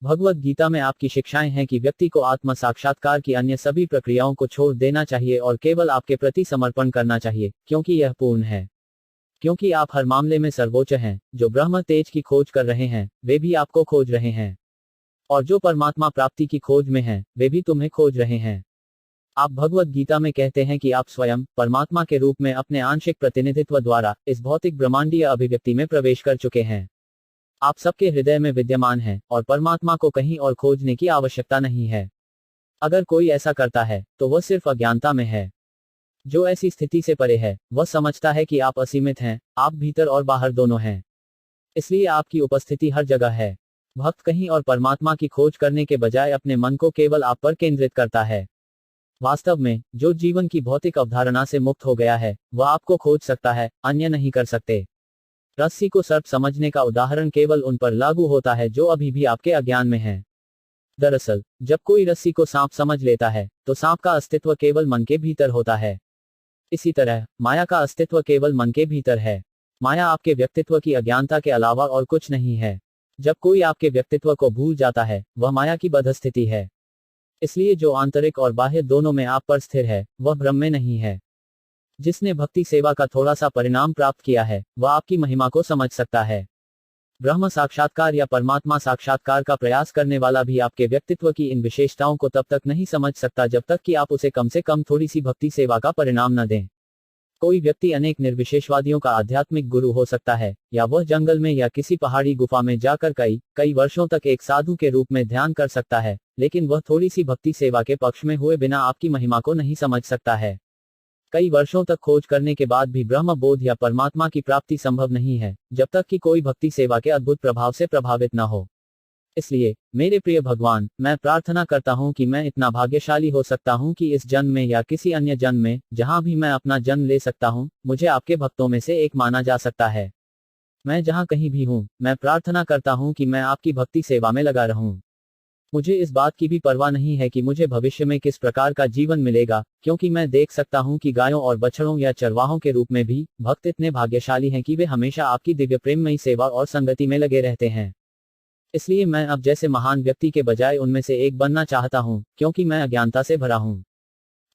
भगवत गीता में आपकी शिक्षाएं हैं कि व्यक्ति को आत्म साक्षात्कार की अन्य सभी प्रक्रियाओं को छोड़ देना चाहिए और केवल आपके प्रति समर्पण करना चाहिए, क्योंकि यह पूर्ण है। क्योंकि आप हर मामले में सर्वोच्च हैं। जो ब्रह्म तेज की खोज कर रहे हैं, वे भी आपको खोज रहे हैं। और जो परमात्मा प्राप्ति की खोज में हैं, वे भी तुम्हें खोज रहे हैं। आप भगवत गीता में कहते हैं कि आप स्वयं परमात्मा के रूप में अपने आंशिक प्रतिनिधित्व द्वारा इस भौतिक ब्रह्मांडीय अभिव्यक्ति में प्रवेश कर चुके हैं। आप सबके हृदय में विद्यमान हैं और परमात्मा को कहीं और खोजने की आवश्यकता नहीं है। अगर कोई ऐसा करता है तो वह सिर्फ अज्ञानता में है। जो ऐसी स्थिति से परे है वह समझता है कि आप असीमित हैं, आप भीतर और बाहर दोनों हैं। इसलिए आपकी उपस्थिति हर जगह है। भक्त कहीं और परमात्मा की खोज करने के बजाय अपने मन को केवल आप पर केंद्रित करता है। वास्तव में जो जीवन की भौतिक अवधारणा से मुक्त हो गया है वह आपको खोज सकता है, अन्य नहीं कर सकते। रस्सी को सर्प समझने का उदाहरण केवल उन पर लागू होता है जो अभी भी आपके अज्ञान में हैं। दरअसल जब कोई रस्सी को सांप समझ लेता है तो सांप का अस्तित्व केवल मन के भीतर होता है। इसी तरह माया का अस्तित्व केवल मन के भीतर है। माया आपके व्यक्तित्व की अज्ञानता के अलावा और कुछ नहीं है। जब कोई आपके व्यक्तित्व को भूल जाता है वह माया की बद्ध स्थिति है। इसलिए जो आंतरिक और बाह्य दोनों में आप पर स्थिर है वह ब्रह्म में नहीं है। जिसने भक्ति सेवा का थोड़ा सा परिणाम प्राप्त किया है वह आपकी महिमा को समझ सकता है। ब्रह्म साक्षात्कार या परमात्मा साक्षात्कार का प्रयास करने वाला भी आपके व्यक्तित्व की इन विशेषताओं को तब तक नहीं समझ सकता जब तक कि आप उसे कम से कम थोड़ी सी भक्ति सेवा का परिणाम न दें। कोई व्यक्ति अनेक निर्विशेषवादियों का आध्यात्मिक गुरु हो सकता है, या वह जंगल में या किसी पहाड़ी गुफा में जाकर कई वर्षों तक एक साधु के रूप में ध्यान कर सकता है, लेकिन वह थोड़ी सी भक्ति सेवा के पक्ष में हुए बिना आपकी महिमा को नहीं समझ सकता है। कई वर्षों तक खोज करने के बाद भी ब्रह्म बोध या परमात्मा की प्राप्ति संभव नहीं है जब तक कि कोई भक्ति सेवा के अद्भुत प्रभाव से प्रभावित न हो। इसलिए मेरे प्रिय भगवान, मैं प्रार्थना करता हूं कि मैं इतना भाग्यशाली हो सकता हूं कि इस जन्म में या किसी अन्य जन्म में जहां भी मैं अपना जन्म ले सकता हूं, मुझे आपके भक्तों में से एक माना जा सकता है। मैं जहां कहीं भी हूं, मैं प्रार्थना करता हूं कि मैं आपकी भक्ति सेवा में लगा रहूं। मुझे इस बात की भी परवाह नहीं है कि मुझे भविष्य में किस प्रकार का जीवन मिलेगा, क्योंकि मैं देख सकता हूं कि गायों और बछड़ों या चरवाहों के रूप में भी भक्त इतने भाग्यशाली हैं कि वे हमेशा आपकी दिव्य प्रेममयी सेवा और संगति में लगे रहते हैं। इसलिए मैं अब जैसे महान व्यक्ति के बजाय उनमें से एक बनना चाहता हूं, क्योंकि मैं अज्ञानता से भरा हूं।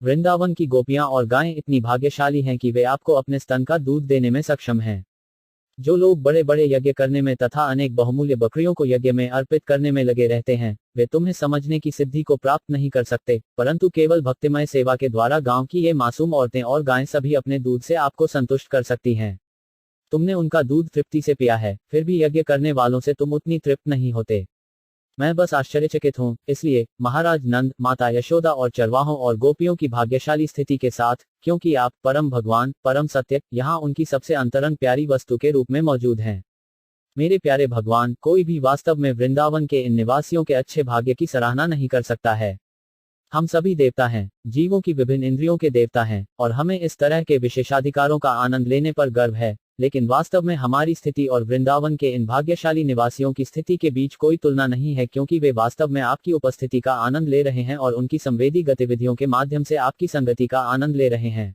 वृंदावन की गोपियां और गायें इतनी भाग्यशाली हैं कि वे आपको अपने स्तन का दूध देने में सक्षम हैं। जो लोग बड़े बड़े यज्ञ करने में तथा अनेक बहुमूल्य बकरियों को यज्ञ में अर्पित करने में लगे रहते हैं, वे तुम्हें समझने की सिद्धि को प्राप्त नहीं कर सकते, परंतु केवल भक्तिमय सेवा के द्वारा गांव की ये मासूम औरतें और गायें सभी अपने दूध से आपको संतुष्ट कर सकती हैं। तुमने उनका दूध तृप्ति से पिया है, फिर भी यज्ञ करने वालों से तुम उतनी तृप्त नहीं होते। मैं बस आश्चर्यचकित हूं। इसलिए महाराज नंद, माता यशोदा और चरवाहों और गोपियों की भाग्यशाली स्थिति के साथ, क्योंकि आप परम भगवान, परम सत्य, यहाँ उनकी सबसे अंतरंग प्यारी वस्तु के रूप में मौजूद हैं। मेरे प्यारे भगवान, कोई भी वास्तव में वृंदावन के इन निवासियों के अच्छे भाग्य की सराहना नहीं कर सकता है। हम सभी देवता हैं, जीवों की विभिन्न इंद्रियों के देवता हैं, और हमें इस तरह के विशेषाधिकारों का आनंद लेने पर गर्व है, लेकिन वास्तव में हमारी स्थिति और वृंदावन के इन भाग्यशाली निवासियों की स्थिति के बीच कोई तुलना नहीं है, क्योंकि वे वास्तव में आपकी उपस्थिति का आनंद ले रहे हैं और उनकी संवेदी गतिविधियों के माध्यम से आपकी संगति का आनंद ले रहे हैं।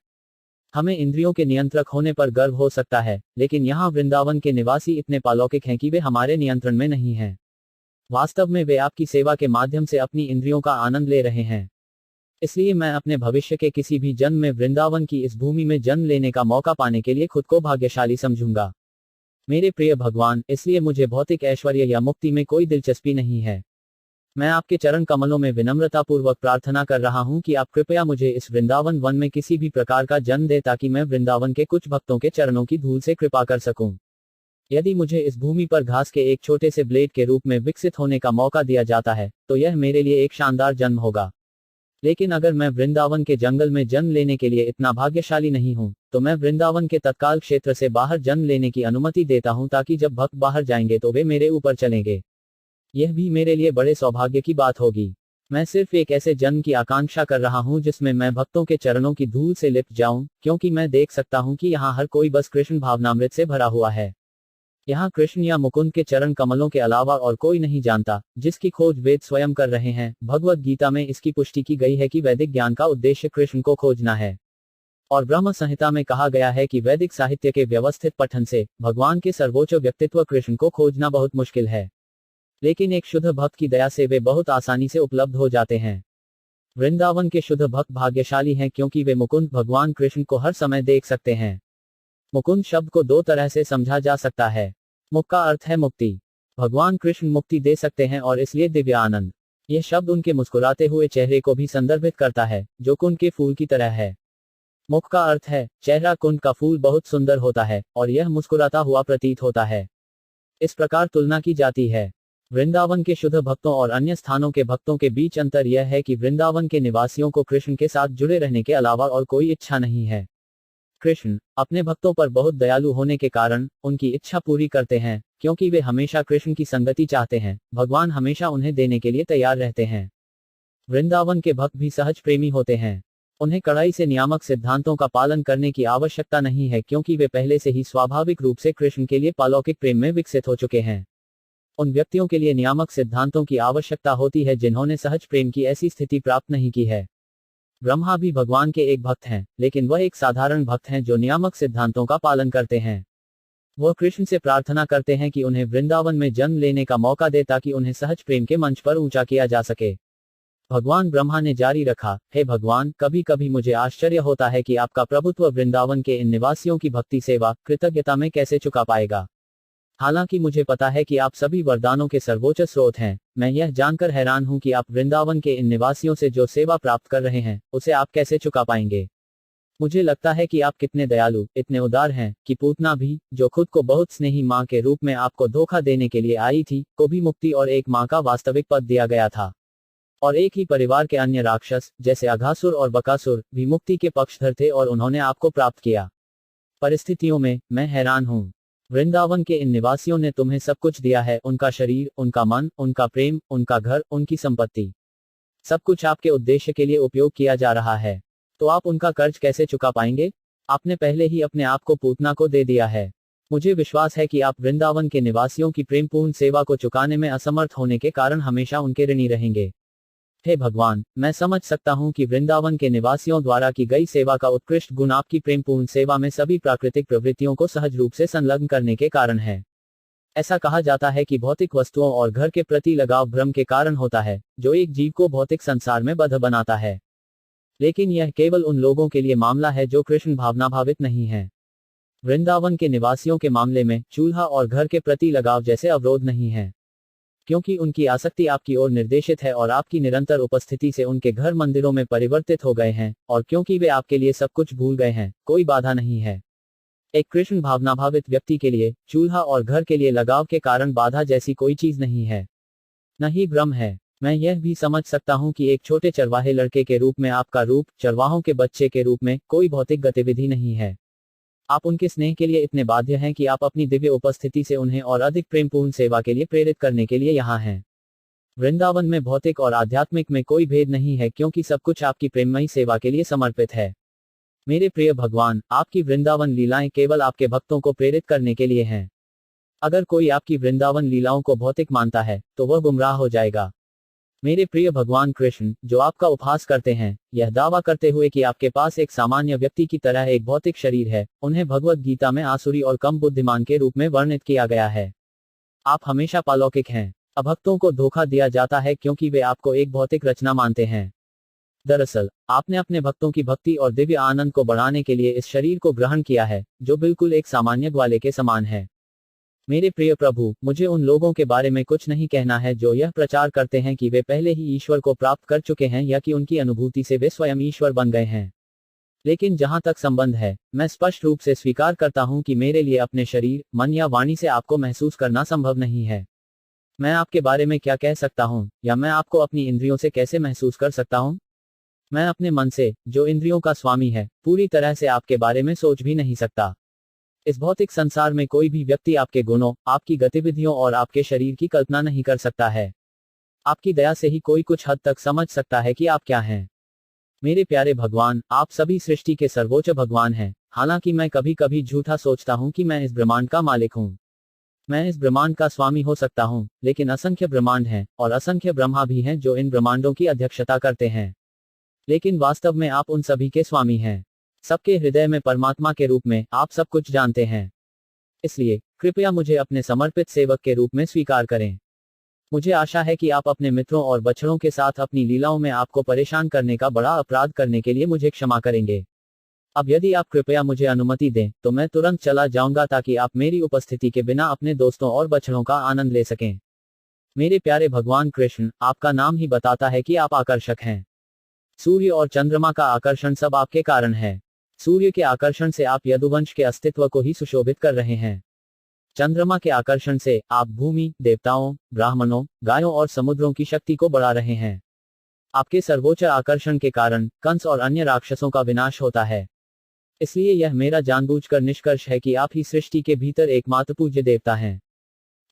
हमें इंद्रियों के नियंत्रक होने पर गर्व हो सकता है, लेकिन यहाँ वृंदावन के निवासी इतने पालौकिक हैं कि वे हमारे नियंत्रण में नहीं हैं। वास्तव में वे आपकी सेवा के माध्यम से अपनी इंद्रियों का आनंद ले रहे हैं। इसलिए मैं अपने भविष्य के किसी भी जन्म में वृंदावन की इस भूमि में जन्म लेने का मौका पाने के लिए खुद को भाग्यशाली समझूंगा। मेरे प्रिय भगवान, इसलिए मुझे भौतिक ऐश्वर्य या मुक्ति में कोई दिलचस्पी नहीं है। मैं आपके चरण कमलों में विनम्रतापूर्वक प्रार्थना कर रहा हूं कि आप कृपया मुझे इस वृंदावन वन में किसी भी प्रकार का जन्म दे, ताकि मैं वृंदावन के कुछ भक्तों के चरणों की धूल से कृपा कर सकूं। यदि मुझे इस भूमि पर घास के एक छोटे से ब्लेड के रूप में विकसित होने का मौका दिया जाता है, तो यह मेरे लिए एक शानदार जन्म होगा। लेकिन अगर मैं वृंदावन के जंगल में जन्म लेने के लिए इतना भाग्यशाली नहीं हूं, तो मैं वृंदावन के तत्काल क्षेत्र से बाहर जन्म लेने की अनुमति देता हूं, ताकि जब भक्त बाहर जाएंगे तो वे मेरे ऊपर चलेंगे। यह भी मेरे लिए बड़े सौभाग्य की बात होगी। मैं सिर्फ एक ऐसे जन्म की आकांक्षा कर रहा हूं जिसमें मैं भक्तों के चरणों की धूल से लिप्त जाऊं, क्योंकि मैं देख सकता हूं कि यहाँ हर कोई बस कृष्ण भावनामृत से भरा हुआ है। यहाँ कृष्ण या मुकुंद के चरण कमलों के अलावा और कोई नहीं जानता, जिसकी खोज वेद स्वयं कर रहे हैं। भगवत गीता में इसकी पुष्टि की गई है कि वैदिक ज्ञान का उद्देश्य कृष्ण को खोजना है, और ब्रह्म संहिता में कहा गया है कि वैदिक साहित्य के व्यवस्थित पठन से भगवान के सर्वोच्च व्यक्तित्व कृष्ण को खोजना बहुत मुश्किल है, लेकिन एक शुद्ध भक्त की दया से वे बहुत आसानी से उपलब्ध हो जाते हैं। वृंदावन के शुद्ध भक्त भाग्यशाली हैं, क्योंकि वे मुकुंद भगवान कृष्ण को हर समय देख सकते हैं। मुकुंद शब्द को दो तरह से समझा जा सकता है। मुख का अर्थ है मुक्ति। भगवान कृष्ण मुक्ति दे सकते हैं और इसलिए दिव्य आनंद। यह शब्द उनके मुस्कुराते हुए चेहरे को भी संदर्भित करता है, जो कुंद के फूल की तरह है। मुख का अर्थ है, चेहरा कुंद का फूल बहुत सुंदर होता है और यह मुस्कुराता हुआ प्रतीत होता है। इस प्रकार तुलना की जाती है। वृंदावन के शुद्ध भक्तों और अन्य स्थानों के भक्तों के बीच अंतर यह है कि वृंदावन के निवासियों को कृष्ण के साथ जुड़े रहने के अलावा और कोई इच्छा नहीं है। कृष्ण अपने भक्तों पर बहुत दयालु होने के कारण उनकी इच्छा पूरी करते हैं, क्योंकि वे हमेशा कृष्ण की संगति चाहते हैं। भगवान हमेशा उन्हें देने के लिए तैयार रहते हैं। वृंदावन के भक्त भी सहज प्रेमी होते हैं। उन्हें कड़ाई से नियामक सिद्धांतों का पालन करने की आवश्यकता नहीं है, क्योंकि वे पहले से ही स्वाभाविक रूप से कृष्ण के लिए पालौकिक प्रेम में विकसित हो चुके हैं। उन व्यक्तियों के लिए नियामक सिद्धांतों की आवश्यकता होती है जिन्होंने सहज प्रेम की ऐसी स्थिति प्राप्त नहीं की है। ब्रह्मा भी भगवान के एक भक्त हैं, लेकिन वह एक साधारण भक्त हैं जो नियामक सिद्धांतों का पालन करते हैं। वह कृष्ण से प्रार्थना करते हैं कि उन्हें वृंदावन में जन्म लेने का मौका दे ताकि उन्हें सहज प्रेम के मंच पर ऊंचा किया जा सके। भगवान ब्रह्मा ने जारी रखा, हे भगवान, कभी कभी मुझे आश्चर्य होता है कि आपका प्रभुत्व वृंदावन के इन निवासियों की भक्ति सेवा कृतज्ञता में कैसे चुका पाएगा। हालांकि मुझे पता है कि आप सभी वरदानों के सर्वोच्च स्रोत हैं, मैं यह जानकर हैरान हूं कि आप वृंदावन के इन निवासियों से जो सेवा प्राप्त कर रहे हैं उसे आप कैसे चुका पाएंगे। मुझे लगता है कि आप कितने दयालु, इतने उदार हैं कि पूतना भी, जो खुद को बहुत स्नेही मां के रूप में आपको धोखा देने के लिए आई थी, को भी मुक्ति और एक मां का वास्तविक पद दिया गया था। और एक ही परिवार के अन्य राक्षस जैसे अघासुर और बकासुर भी मुक्ति के पक्षधर थे और उन्होंने आपको प्राप्त किया। परिस्थितियों में मैं हैरान हूं। वृंदावन के इन निवासियों ने तुम्हें सब कुछ दिया है, उनका शरीर, उनका मन, उनका प्रेम, उनका घर, उनकी संपत्ति, सब कुछ आपके उद्देश्य के लिए उपयोग किया जा रहा है। तो आप उनका कर्ज कैसे चुका पाएंगे? आपने पहले ही अपने आप को पूतना को दे दिया है। मुझे विश्वास है कि आप वृंदावन के निवासियों की प्रेमपूर्ण सेवा को चुकाने में असमर्थ होने के कारण हमेशा उनके ऋणी रहेंगे। हे भगवान, मैं समझ सकता हूं कि वृंदावन के निवासियों द्वारा की गई सेवा का उत्कृष्ट गुण आपकी प्रेमपूर्ण सेवा में सभी प्राकृतिक प्रवृत्तियों को सहज रूप से संलग्न करने के कारण है। ऐसा कहा जाता है कि भौतिक वस्तुओं और घर के प्रति लगाव भ्रम के कारण होता है, जो एक जीव को भौतिक संसार में बद्ध बनाता है। लेकिन यह केवल उन लोगों के लिए मामला है जो कृष्ण भावनाभावित नहीं है। वृंदावन के निवासियों के मामले में चूल्हा और घर के प्रति लगाव जैसे अवरोध नहीं है, क्योंकि उनकी आसक्ति आपकी ओर निर्देशित है और आपकी निरंतर उपस्थिति से उनके घर मंदिरों में परिवर्तित हो गए हैं, और क्योंकि वे आपके लिए सब कुछ भूल गए हैं, कोई बाधा नहीं है। एक कृष्ण भावनाभावित व्यक्ति के लिए चूल्हा और घर के लिए लगाव के कारण बाधा जैसी कोई चीज नहीं है, न ही भ्रम है। मैं यह भी समझ सकता हूं कि एक छोटे चरवाहे लड़के के रूप में आपका रूप, चरवाहों के बच्चे के रूप में कोई भौतिक गतिविधि नहीं है। आप उनके स्नेह के लिए इतने बाध्य हैं कि आप अपनी दिव्य उपस्थिति से उन्हें और अधिक प्रेमपूर्ण सेवा के लिए प्रेरित करने के लिए यहाँ हैं। वृंदावन में भौतिक और आध्यात्मिक में कोई भेद नहीं है, क्योंकि सब कुछ आपकी प्रेममयी सेवा के लिए समर्पित है। मेरे प्रिय भगवान, आपकी वृंदावन लीलाएं केवल आपके भक्तों को प्रेरित करने के लिए हैं। अगर कोई आपकी वृंदावन लीलाओं को भौतिक मानता है तो वह गुमराह हो जाएगा। मेरे प्रिय भगवान कृष्ण, जो आपका उपहास करते हैं, यह दावा करते हुए कि आपके पास एक सामान्य व्यक्ति की तरह एक भौतिक शरीर है, उन्हें भगवत गीता में आसुरी और कम बुद्धिमान के रूप में वर्णित किया गया है। आप हमेशा पालौकिक हैं। अभक्तों को धोखा दिया जाता है क्योंकि वे आपको एक भौतिक रचना मानते हैं। दरअसल आपने अपने भक्तों की भक्ति और दिव्य आनंद को बढ़ाने के लिए इस शरीर को ग्रहण किया है, जो बिल्कुल एक सामान्य ग्वाले के समान है। मेरे प्रिय प्रभु, मुझे उन लोगों के बारे में कुछ नहीं कहना है जो यह प्रचार करते हैं कि वे पहले ही ईश्वर को प्राप्त कर चुके हैं या कि उनकी अनुभूति से वे स्वयं ईश्वर बन गए हैं। लेकिन जहां तक संबंध है, मैं स्पष्ट रूप से स्वीकार करता हूं कि मेरे लिए अपने शरीर, मन या वाणी से आपको महसूस करना संभव नहीं है। मैं आपके बारे में क्या कह सकता हूं, या मैं आपको अपनी इंद्रियों से कैसे महसूस कर सकता हूं? मैं अपने मन से, जो इंद्रियों का स्वामी है, पूरी तरह से आपके बारे में सोच भी नहीं सकता। इस भौतिक संसार में कोई भी व्यक्ति आपके गुणों, आपकी गतिविधियों और आपके शरीर की कल्पना नहीं कर सकता है। आपकी दया से ही कोई कुछ हद तक समझ सकता है कि आप क्या हैं। मेरे प्यारे भगवान, आप सभी सृष्टि के सर्वोच्च भगवान हैं। हालांकि मैं कभी कभी झूठा सोचता हूं कि मैं इस ब्रह्मांड का मालिक हूं। मैं इस ब्रह्मांड का स्वामी हो सकता हूं, लेकिन असंख्य ब्रह्मांड हैं, और असंख्य ब्रह्मा भी हैं जो इन ब्रह्मांडों की अध्यक्षता करते हैं। लेकिन वास्तव में आप उन सभी के स्वामी हैं। सबके हृदय में परमात्मा के रूप में आप सब कुछ जानते हैं। इसलिए कृपया मुझे अपने समर्पित सेवक के रूप में स्वीकार करें। मुझे आशा है कि आप अपने मित्रों और बछड़ों के साथ अपनी लीलाओं में आपको परेशान करने का बड़ा अपराध करने के लिए मुझे क्षमा करेंगे। अब यदि आप कृपया मुझे अनुमति दें तो मैं तुरंत चला जाऊंगा ताकि आप मेरी उपस्थिति के बिना अपने दोस्तों और बछड़ों का आनंद ले सकें। मेरे प्यारे भगवान कृष्ण, आपका नाम ही बताता है कि आप आकर्षक हैं। सूर्य और चंद्रमा का आकर्षण सब आपके कारण है। सूर्य के आकर्षण से आप यदुवंश के अस्तित्व को ही सुशोभित कर रहे हैं। चंद्रमा के आकर्षण से आप भूमि, देवताओं, ब्राह्मणों, गायों और समुद्रों की शक्ति को बढ़ा रहे हैं। आपके सर्वोच्च आकर्षण के कारण कंस और अन्य राक्षसों का विनाश होता है। इसलिए यह मेरा जानबूझकर निष्कर्ष है कि आप ही सृष्टि के भीतर एकमात्र पूज्य देवता हैं।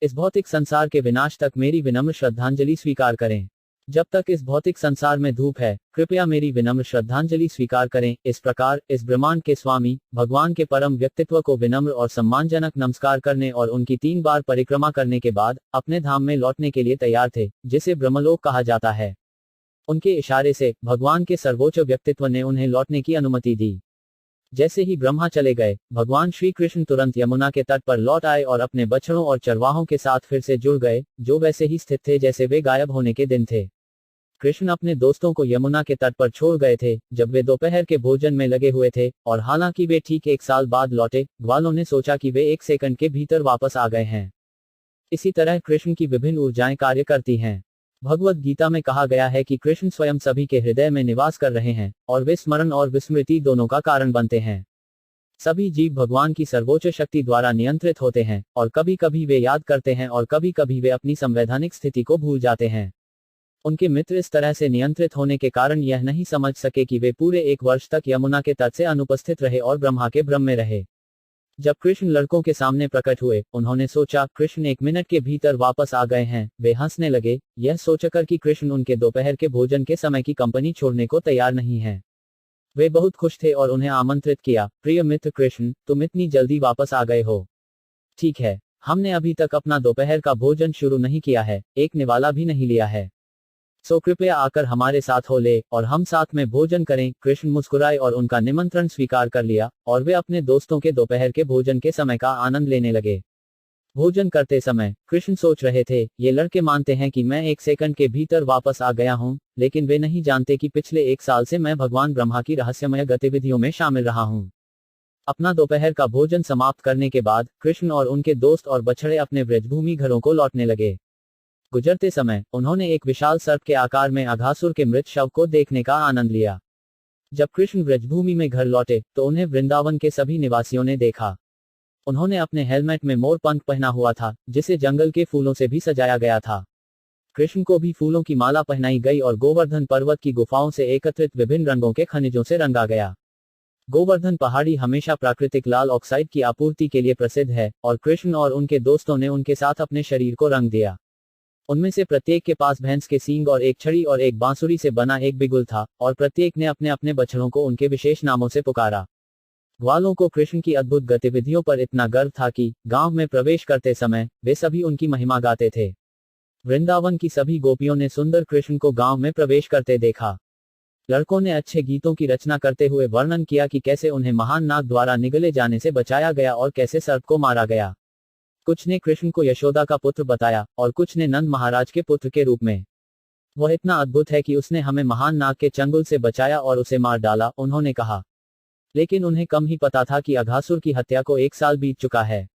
इस भौतिक संसार के विनाश तक मेरी विनम्र श्रद्धांजलि स्वीकार करें। जब तक इस भौतिक संसार में धूप है, कृपया मेरी विनम्र श्रद्धांजलि स्वीकार करें। इस प्रकार इस ब्रह्मांड के स्वामी भगवान के परम व्यक्तित्व को विनम्र और सम्मानजनक नमस्कार करने और उनकी 3 बार परिक्रमा करने के बाद अपने धाम में लौटने के लिए तैयार थे, जिसे ब्रह्मलोक कहा जाता है। उनके इशारे से भगवान के सर्वोच्च व्यक्तित्व ने उन्हें लौटने की अनुमति दी। जैसे ही ब्रह्मा चले गए, भगवान श्री कृष्ण तुरंत यमुना के तट पर लौट आए और अपने बछड़ों और चरवाहों के साथ फिर से जुड़ गए, जो वैसे ही स्थित थे जैसे वे गायब होने के दिन थे। कृष्ण अपने दोस्तों को यमुना के तट पर छोड़ गए थे जब वे दोपहर के भोजन में लगे हुए थे, और हालांकि वे ठीक 1 साल बाद लौटे, ग्वालों ने सोचा कि वे 1 सेकंड के भीतर वापस आ गए हैं। इसी तरह कृष्ण की विभिन्न ऊर्जाएं कार्य करती हैं। भगवत गीता में कहा गया है कि कृष्ण स्वयं सभी के हृदय में निवास कर रहे हैं, और वे स्मरण और विस्मृति दोनों का कारण बनते हैं। सभी जीव भगवान की सर्वोच्च शक्ति द्वारा नियंत्रित होते हैं, और कभी कभी वे याद करते हैं और कभी कभी वे अपनी संवैधानिक स्थिति को भूल जाते हैं। उनके मित्र इस तरह से नियंत्रित होने के कारण यह नहीं समझ सके कि वे पूरे 1 वर्ष तक यमुना के तट से अनुपस्थित रहे और ब्रह्मा के भ्रम में रहे। जब कृष्ण लड़कों के सामने प्रकट हुए, उन्होंने सोचा कृष्ण 1 मिनट के भीतर वापस आ गए हैं। वे हंसने लगे, यह सोचकर कि कृष्ण उनके दोपहर के भोजन के समय की कंपनी छोड़ने को तैयार नहीं है। वे बहुत खुश थे और उन्हें आमंत्रित किया, प्रिय मित्र कृष्ण, तुम इतनी जल्दी वापस आ गए हो। ठीक है, हमने अभी तक अपना दोपहर का भोजन शुरू नहीं किया है, एक निवाला भी नहीं लिया है। सो कृपया आकर हमारे साथ हो ले और हम साथ में भोजन करें। कृष्ण मुस्कुराए और उनका निमंत्रण स्वीकार कर लिया, और वे अपने दोस्तों के दोपहर के भोजन के समय का आनंद लेने लगे। भोजन करते समय कृष्ण सोच रहे थे, ये लड़के मानते हैं कि मैं 1 सेकंड के भीतर वापस आ गया हूं, लेकिन वे नहीं जानते कि पिछले 1 साल से मैं भगवान ब्रह्मा की रहस्यमय गतिविधियों में शामिल रहा हूं। अपना दोपहर का भोजन समाप्त करने के बाद कृष्ण और उनके दोस्त और बछड़े अपने ब्रजभूमि घरों को लौटने लगे। गुजरते समय उन्होंने एक विशाल सर्प के आकार में अघासुर के मृत शव को देखने का आनंद लिया। जब कृष्ण ब्रजभूमि में घर लौटे तो उन्हें वृंदावन के सभी निवासियों ने देखा। उन्होंने अपने हेलमेट में मोर पंख पहना हुआ था, जिसे जंगल के फूलों से भी सजाया गया था। कृष्ण को भी फूलों की माला पहनाई गई और गोवर्धन पर्वत की गुफाओं से एकत्रित विभिन्न रंगों के खनिजों से रंगा गया। गोवर्धन पहाड़ी हमेशा प्राकृतिक लाल ऑक्साइड की आपूर्ति के लिए प्रसिद्ध है, और कृष्ण और उनके दोस्तों ने उनके साथ अपने शरीर को रंग दिया। उनमें से प्रत्येक के पास भैंस के सींग और एक छड़ी और एक बांसुरी से बना एक बिगुल था, और प्रत्येक ने अपने अपने बछड़ों को उनके विशेष नामों से पुकारा। ग्वालों को कृष्ण की अद्भुत गतिविधियों पर इतना गर्व था कि गांव में प्रवेश करते समय वे सभी उनकी महिमा गाते थे। वृंदावन की सभी गोपियों ने सुंदर कृष्ण को गांव में प्रवेश करते देखा। लड़कों ने अच्छे गीतों की रचना करते हुए वर्णन किया कि कैसे उन्हें महान नाग द्वारा निगले जाने से बचाया गया और कैसे सर्प को मारा गया। कुछ ने कृष्ण को यशोदा का पुत्र बताया, और कुछ ने नंद महाराज के पुत्र के रूप में। वह इतना अद्भुत है कि उसने हमें महान नाग के चंगुल से बचाया और उसे मार डाला, उन्होंने कहा। लेकिन उन्हें कम ही पता था कि अघासुर की हत्या को 1 साल बीत चुका है।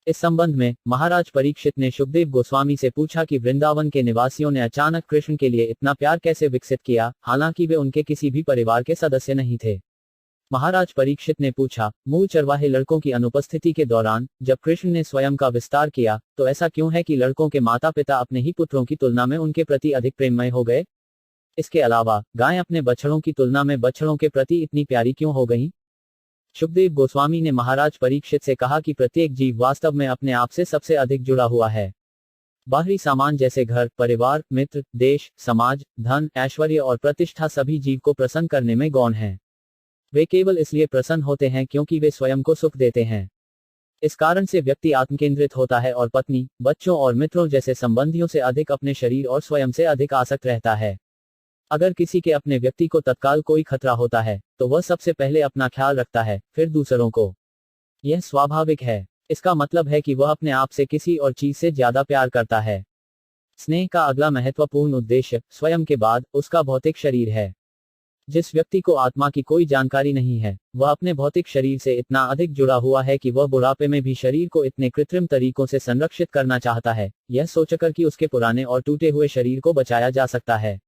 इस संबंध में महाराज परीक्षित ने शुकदेव गोस्वामी से पूछा कि वृंदावन के निवासियों ने अचानक कृष्ण के लिए इतना प्यार कैसे विकसित किया, हालांकि वे उनके किसी भी परिवार के सदस्य नहीं थे। महाराज परीक्षित ने पूछा, मूल चरवाहे लड़कों की अनुपस्थिति के दौरान जब कृष्ण ने स्वयं का विस्तार किया, तो ऐसा क्यों है कि लड़कों के माता पिता अपने ही पुत्रों की तुलना में उनके प्रति अधिक प्रेममय हो गए? इसके अलावा गायें अपने बछड़ों की तुलना में बछड़ों के प्रति इतनी प्यारी क्यों हो गईं? शुकदेव गोस्वामी ने महाराज परीक्षित से कहा कि प्रत्येक जीव वास्तव में अपने आप से सबसे अधिक जुड़ा हुआ है। बाहरी सामान जैसे घर, परिवार, मित्र, देश, समाज, धन, ऐश्वर्य और प्रतिष्ठा सभी जीव को प्रसन्न करने में गौण हैं। वे केवल इसलिए प्रसन्न होते हैं क्योंकि वे स्वयं को सुख देते हैं। इस कारण से व्यक्ति आत्मकेंद्रित होता है और पत्नी, बच्चों और मित्रों जैसे संबंधियों से अधिक अपने शरीर और स्वयं से अधिक आसक्त रहता है। अगर किसी के अपने व्यक्ति को तत्काल कोई खतरा होता है, तो वह सबसे पहले अपना ख्याल रखता है, फिर दूसरों को। यह स्वाभाविक है। इसका मतलब है कि वह अपने आप से किसी और चीज से ज्यादा प्यार करता है। स्नेह का अगला महत्वपूर्ण उद्देश्य स्वयं के बाद उसका भौतिक शरीर है। जिस व्यक्ति को आत्मा की कोई जानकारी नहीं है, वह अपने भौतिक शरीर से इतना अधिक जुड़ा हुआ है कि वह बुढ़ापे में भी शरीर को इतने कृत्रिम तरीकों से संरक्षित करना चाहता है, यह सोचकर कि उसके पुराने और टूटे हुए शरीर को बचाया जा सकता है।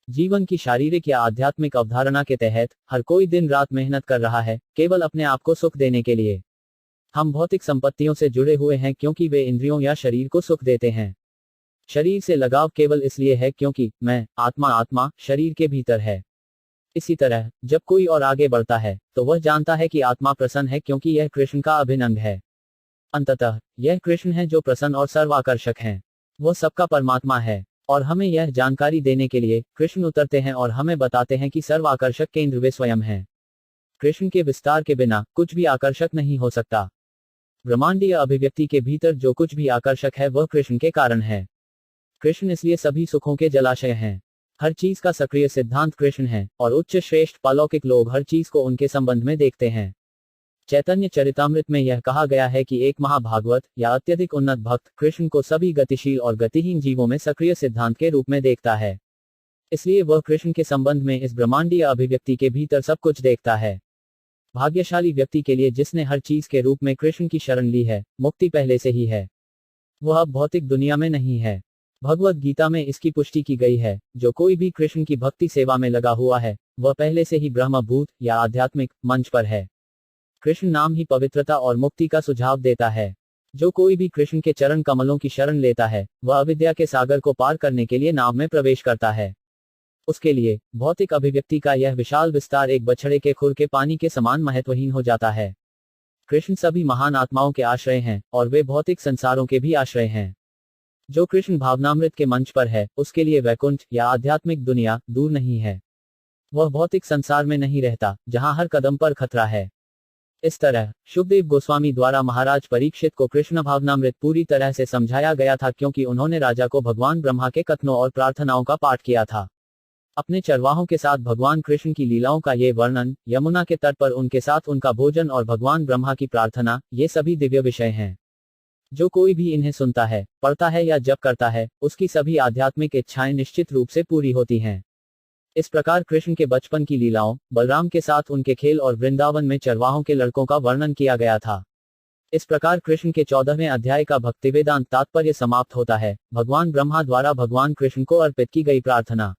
जीवन की शारीरिक या आध्यात्मिक अवधारणा के तहत हर कोई दिन रात मेहनत कर रहा है, केवल अपने आप को सुख देने के लिए। हम भौतिक संपत्तियों से जुड़े हुए हैं क्योंकि वे इंद्रियों या शरीर को सुख देते हैं। शरीर से लगाव केवल इसलिए है क्योंकि मैं आत्मा शरीर के भीतर है। इसी तरह जब कोई और आगे बढ़ता है तो वह जानता है कि आत्मा प्रसन्न है क्योंकि यह कृष्ण का अभिन्न अंग है। अंततः यह कृष्ण है जो प्रसन्न और सर्वाकर्षक हैं। वह सबका परमात्मा है और हमें यह जानकारी देने के लिए कृष्ण उतरते हैं और हमें बताते हैं कि सर्वाकर्षक केंद्र वे स्वयं हैं। कृष्ण के विस्तार के बिना कुछ भी आकर्षक नहीं हो सकता। ब्रह्मांडीय अभिव्यक्ति के भीतर जो कुछ भी आकर्षक है वह कृष्ण के कारण है। कृष्ण इसलिए सभी सुखों के जलाशय हैं। हर चीज का सक्रिय सिद्धांत कृष्ण है और उच्च श्रेष्ठ पालौकिक लोग हर चीज को उनके संबंध में देखते हैं। चैतन्य चरितामृत में यह कहा गया है कि एक महाभागवत या अत्यधिक उन्नत भक्त कृष्ण को सभी गतिशील और गतिहीन जीवों में सक्रिय सिद्धांत के रूप में देखता है। इसलिए वह कृष्ण के संबंध में इस ब्रह्मांडीय अभिव्यक्ति के भीतर सब कुछ देखता है। भाग्यशाली व्यक्ति के लिए जिसने हर चीज के रूप में कृष्ण की शरण ली है, मुक्ति पहले से ही है। वह अब भौतिक दुनिया में नहीं है। भगवद गीता में इसकी पुष्टि की गई है, जो कोई भी कृष्ण की भक्ति सेवा में लगा हुआ है वह पहले से ही ब्रह्मभूत या आध्यात्मिक मंच पर है। कृष्ण नाम ही पवित्रता और मुक्ति का सुझाव देता है। जो कोई भी कृष्ण के चरण कमलों की शरण लेता है वह अविद्या के सागर को पार करने के लिए नाव में प्रवेश करता है। उसके लिए भौतिक अभिव्यक्ति का यह विशाल विस्तार एक बछड़े के खुर के पानी के समान महत्वहीन हो जाता है। कृष्ण सभी महान आत्माओं के आश्रय हैं और वे भौतिक संसारों के भी आश्रय हैं। जो कृष्ण भावनामृत के मंच पर है उसके लिए वैकुंठ या आध्यात्मिक दुनिया दूर नहीं है। वह भौतिक संसार में नहीं रहता जहां हर कदम पर खतरा है। इस तरह शुकदेव गोस्वामी द्वारा महाराज परीक्षित को कृष्ण भावनामृत पूरी तरह से समझाया गया था क्योंकि उन्होंने राजा को भगवान ब्रह्मा के कथनों और प्रार्थनाओं का पाठ किया था। अपने चरवाहों के साथ भगवान कृष्ण की लीलाओं का ये वर्णन, यमुना के तट पर उनके साथ उनका भोजन और भगवान ब्रह्मा की प्रार्थना, ये सभी दिव्य विषय हैं। जो कोई भी इन्हें सुनता है, पढ़ता है या जप करता है, उसकी सभी आध्यात्मिक इच्छाएं निश्चित रूप से पूरी होती हैं। इस प्रकार कृष्ण के बचपन की लीलाओं, बलराम के साथ उनके खेल और वृंदावन में चरवाहों के लड़कों का वर्णन किया गया था। इस प्रकार कृष्ण के 14वें अध्याय का भक्तिवेदांत तात्पर्य समाप्त होता है। भगवान ब्रह्मा द्वारा भगवान कृष्ण को अर्पित की गई प्रार्थना।